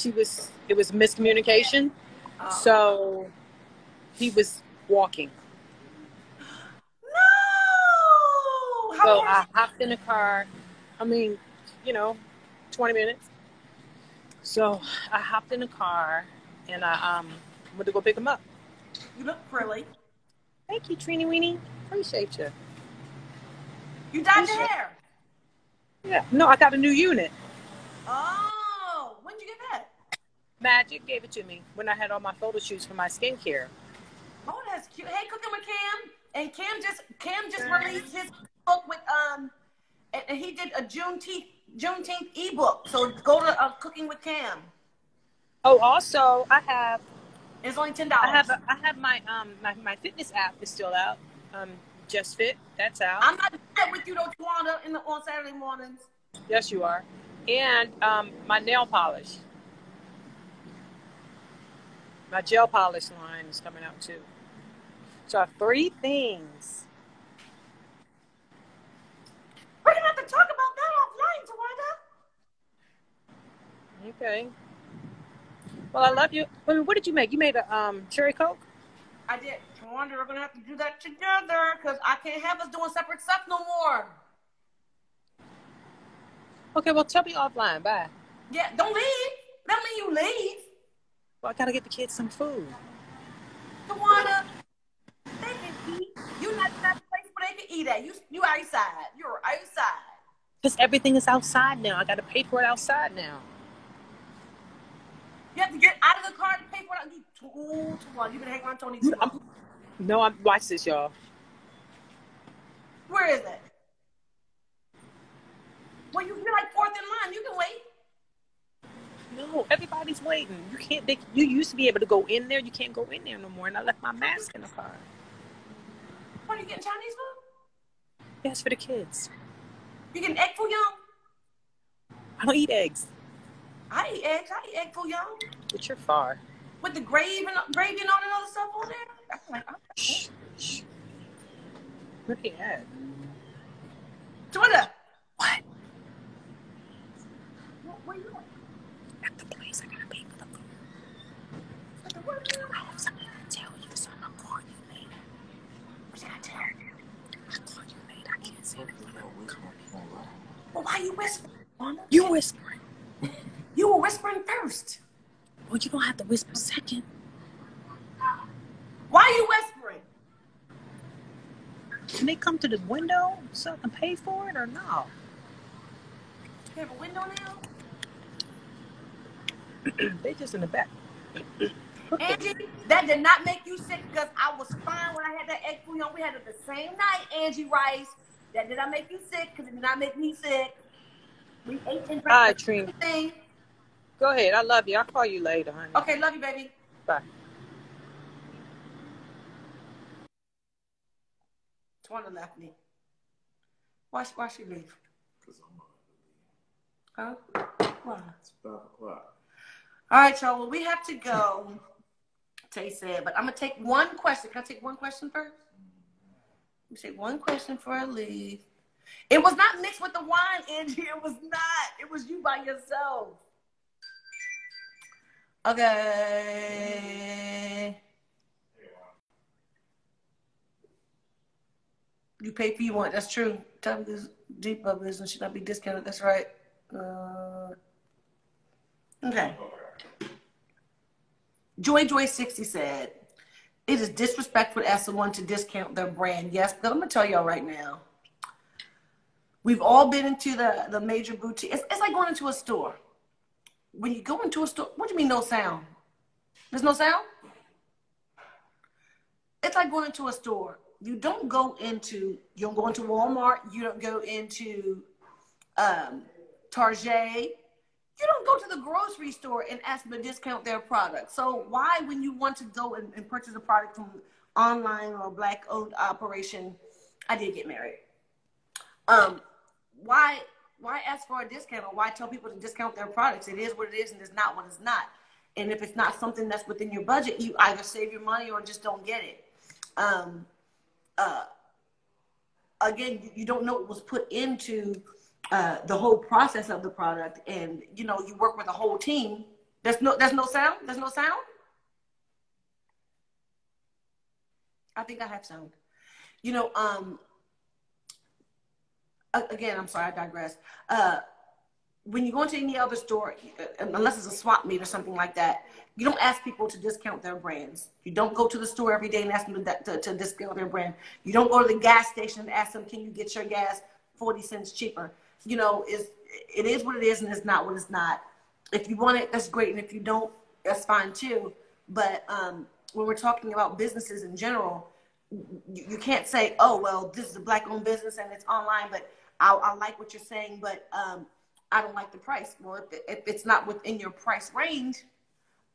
it was miscommunication. Oh. So he was walking. No! So I hopped in the car. 20 minutes. So I hopped in the car and I went to go pick him up. You look frilly. Thank you, Trini Weenie. Appreciate you. You dyed your hair? Yeah. No, I got a new unit. Oh, when did you get that? Magic gave it to me when I had all my photo shoots for my skincare. Oh, that's cute. Hey, Cooking with Cam. And Cam just released his book with and he did a Juneteenth ebook. So go to Cooking with Cam. Oh, also I have. It's only $10. I have my my fitness app is still out. Just Fit, that's out. I'm not there with you though, Tawanda, on Saturday mornings. Yes, you are. And my nail polish, my gel polish line is coming out too. So I have 3 things. We're gonna have to talk about that offline, Tawanda. Okay. Well, I love you. I mean, what did you make? You made a cherry Coke? I did. Tawanda, we're gonna have to do that together because I can't have us doing separate stuff no more. Okay, well, tell me offline. Bye. Yeah, don't leave. That mean you leave. Well, I gotta get the kids some food. Tawanda, they can eat. You're not in that place where they can eat at. You outside. You're outside. Because everything is outside now. I got to pay for it outside now. You have to get out of the car to pay for it. You 2 to 1. You better hang on, Tony. No, watch this, y'all. Where is it? Well, you're like fourth in line. You can wait. No, everybody's waiting. You can't. You used to be able to go in there. You can't go in there no more. And I left my mask in the car. What, are you getting Chinese food? Yes, for the kids. You getting egg foo young? I don't eat eggs. I eat eggs. I eat egg foo young. But you're far. With the gravy and all that other stuff on there? I'm like, shh. Where they at? Twitter. What? Where you going? At the place. I gotta pay for the food. I have something to tell you, so I'm gonna call you later. What should I tell you? I'll call you later. I can't say that. Well, why are you whispering? You whispering. You were whispering first. Well, you don't have to whisper second. Why are you whispering? Can they come to the window so I can pay for it or no? You have a window now? They just in the back. Angie, that did not make you sick because I was fine when I had that egg foo young. We had it the same night, Angie Rice. That did not make you sick because it did not make me sick. We ate and drank. All right, Trina. Go ahead. I love you. I'll call you later, honey. Okay, love you, baby. Bye. Twana left me. Why she leave? Because I'm going to leave. Huh? Why? It's 5 o'clock. All right, y'all. Well, we have to go. Tay said, but I'm going to take one question. Can I take one question first? Let me take one question before I leave. It was not mixed with the wine, Angie. It was not. It was you by yourself. Okay. You pay for you want. That's true. Time is deep of business should not be discounted. That's right. Okay. Joy60 said, it is disrespectful to ask someone to discount their brand. Yes, but I'm going to tell y'all right now. We've all been into the major boutique. It's like going into a store. When you go into a store, what do you mean no sound? There's no sound? It's like going into a store. You don't go into Walmart. You don't go into Target. You don't go to the grocery store and ask them to discount their product. So why, when you want to go and purchase a product from online or a Black-owned operation, I did get married. Why ask for a discount, or why tell people to discount their products? It is what it is, and it's not what it's not. And if it's not something that's within your budget, you either save your money or just don't get it. Again, you don't know what was put into the whole process of the product, and you work with a whole team. There's no sound. There's no sound. I think I have sound. Again, I'm sorry, I digress. When you go into any other store, unless it's a swap meet or something like that, you don't ask people to discount their brands. You don't go to the store every day and ask them to discount their brand. You don't go to the gas station and ask them, can you get your gas 40 cents cheaper? It is what it is, and it's not what it's not. If you want it, that's great. And if you don't, that's fine too. But when we're talking about businesses in general, you can't say, oh, well, this is a Black-owned business and it's online, but I like what you're saying, but I don't like the price. Well, if it's not within your price range,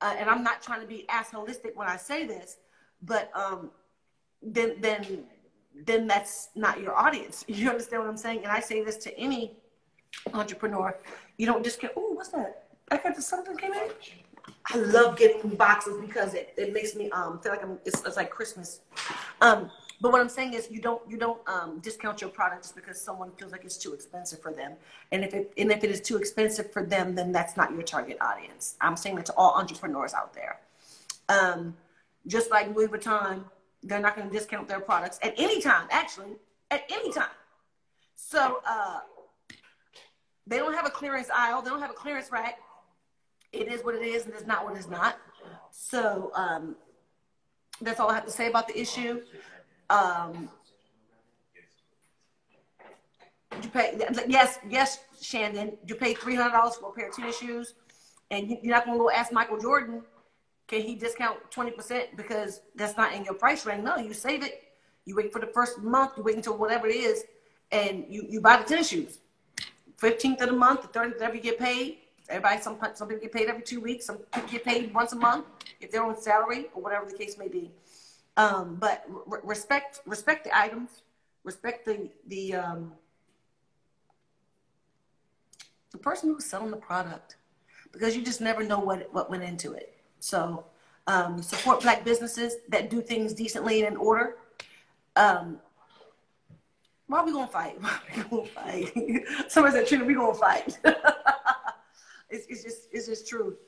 and I'm not trying to be as holistic when I say this, but then that's not your audience. You understand what I'm saying? And I say this to any entrepreneur. You don't just get, oh, what's that? I got something came in. I love getting boxes because it makes me feel like it's like Christmas. But what I'm saying is you don't discount your product just because someone feels like it's too expensive for them. And if it is too expensive for them, then that's not your target audience. I'm saying that to all entrepreneurs out there. Just like Louis Vuitton, they're not going to discount their products at any time, actually, at any time. So they don't have a clearance aisle. They don't have a clearance rack. It is what it is, and it's not what it's not. So that's all I have to say about the issue. You pay, yes, Shandon. You pay $300 for a pair of tennis shoes, and you're not gonna go ask Michael Jordan, can he discount 20% because that's not in your price range? No, you save it. You wait for the first month. You wait until whatever it is, and you buy the tennis shoes. 15th of the month, the 30th, whatever you get paid. Everybody, some people get paid every 2 weeks. Some people get paid once a month if they're on salary or whatever the case may be. But respect the items. Respect the person who's selling the product, because you just never know what went into it. So support Black businesses that do things decently and in order. Why are we gonna fight? Why are we gonna fight? Somebody said, Trina, we gonna fight. It's just true.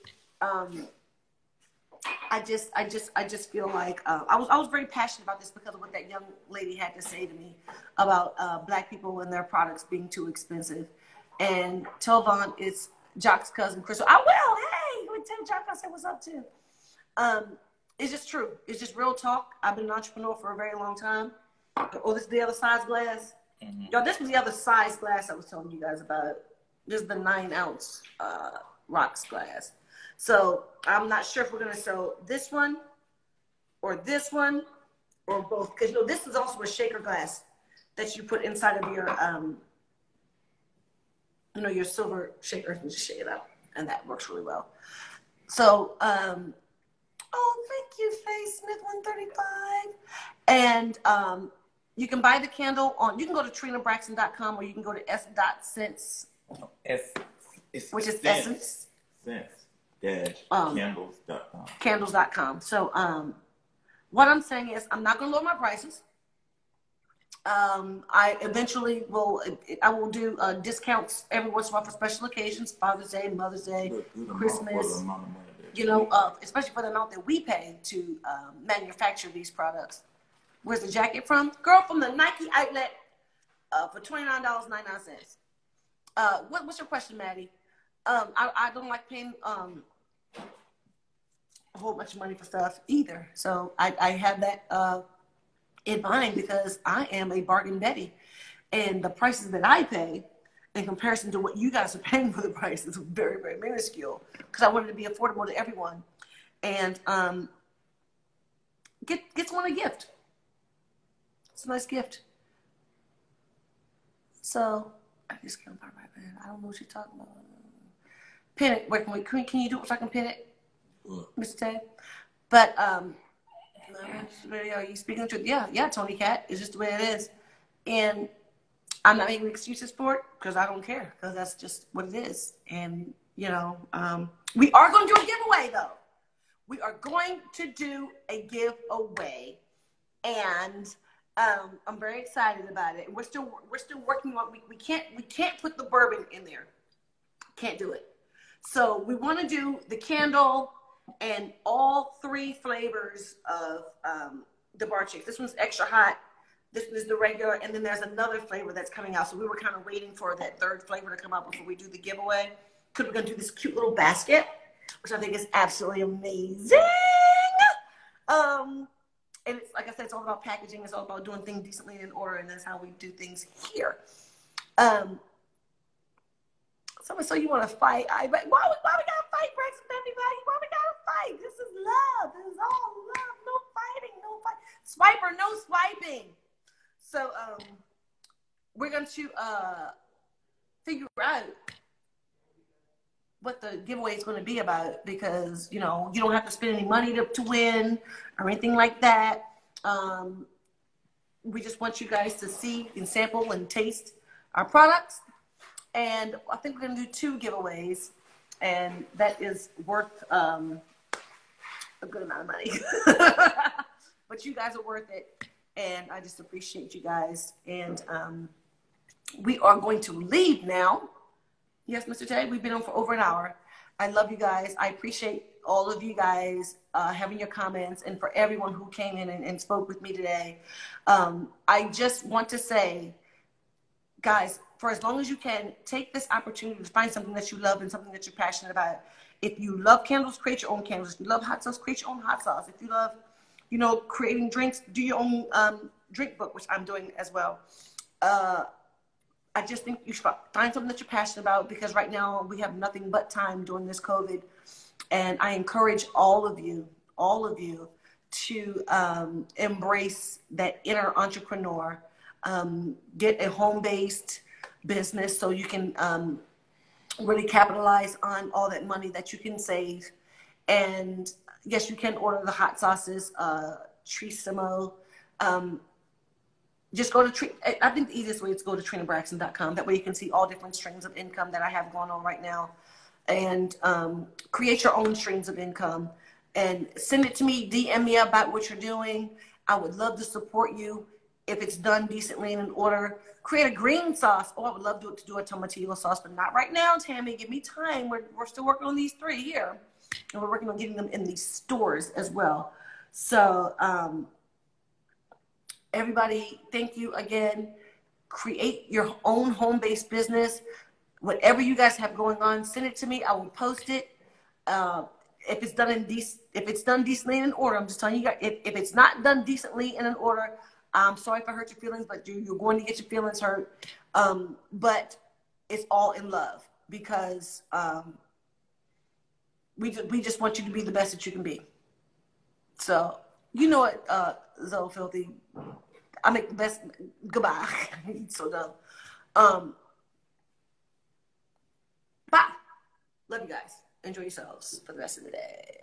I just feel like I was very passionate about this because of what that young lady had to say to me about Black people and their products being too expensive. And Telvon is Jock's cousin, Crystal. I will. Hey, let me tell Jock I said what's up too. It's just true. It's just real talk. I've been an entrepreneur for a very long time. Oh, this is the other size glass. Mm-hmm. Yo, this was the other size glass I was telling you guys about. This is the 9-ounce rocks glass. So I'm not sure if we're gonna sell this one or both, because this is also a shaker glass that you put inside of your your silver shaker and just shake it up, and that works really well. So oh, thank you, Faye Smith 135. And you can buy the candle you can go to TrinaBraxton.com, or you can go to s.sense, which is essence. Candles.com. Candles.com. So what I'm saying is I'm not going to lower my prices. I eventually will do discounts every once in a while for special occasions, Father's Day, Mother's Day, Christmas, especially for the amount that we pay to manufacture these products. Where's the jacket from? Girl, from the Nike outlet for $29.99. What's your question, Maddie? I don't like paying a whole bunch of money for stuff either. So I have that in mind, because I am a bargain Betty, and the prices that I pay in comparison to what you guys are paying for the price is very, very minuscule, because I wanted to be affordable to everyone. And get someone a gift. It's a nice gift. So I just can't buy right there. I don't know what you're talking about. Pin it. Wait, can you do it if I can pin it, Mr. Tay? But are you speaking the truth? Yeah, Tony Cat. It's just the way it is, and I'm not making excuses for it, because I don't care, because that's just what it is. And we are going to do a giveaway, though. We are going to do a giveaway, and I'm very excited about it. We're still working on. We can't put the bourbon in there. Can't do it. So we want to do the candle and all 3 flavors of the bar chicks. This one's extra hot. This one is the regular, and then there's another flavor that's coming out. So we were kind of waiting for that 3rd flavor to come out before we do the giveaway, because we're going to do this cute little basket, which I think is absolutely amazing. And it's, like I said, it's all about packaging. It's all about doing things decently and in order, and that's how we do things here. So you want to fight? Why we gotta fight, Braxton? Everybody, why we gotta fight? This is love. This is all love. No fighting. No fight. Swiper, no swiping. So we're going to figure out what the giveaway is going to be about, because you don't have to spend any money to win or anything like that. We just want you guys to see and sample and taste our products. And I think we're going to do 2 giveaways, and that is worth a good amount of money. But you guys are worth it, and I just appreciate you guys. And we are going to leave now. Yes, Mr. Tay, we've been on for over an hour. I love you guys. I appreciate all of you guys having your comments, and for everyone who came in and spoke with me today. I just want to say, guys, for as long as you can, take this opportunity to find something that you love and something that you're passionate about. If you love candles, create your own candles. If you love hot sauce, create your own hot sauce. If you love, creating drinks, do your own drink book, which I'm doing as well. I just think you should find something that you're passionate about, because right now we have nothing but time during this COVID. And I encourage all of you to embrace that inner entrepreneur. Get a home-based business so you can really capitalize on all that money that you can save. And yes, you can order the hot sauces, Trissimo. Just go to, I think the easiest way is to go to TrinaBraxton.com. That way you can see all different streams of income that I have going on right now. And create your own streams of income. And send it to me, DM me about what you're doing. I would love to support you if it's done decently and in order. Create a green sauce. Oh, I would love to do a tomatillo sauce, but not right now, Tammy. Give me time. We're still working on these 3 here. And we're working on getting them in these stores as well. So, everybody, thank you again. Create your own home-based business. Whatever you guys have going on, send it to me. I will post it. If it's done decently and in order, I'm just telling you guys, if it's not done decently and in order, I'm sorry if I hurt your feelings, but you're going to get your feelings hurt. But it's all in love, because we just want you to be the best that you can be. So, you know what, Zoe Filthy, I make the best. Goodbye. So dumb. Bye. Love you guys. Enjoy yourselves for the rest of the day.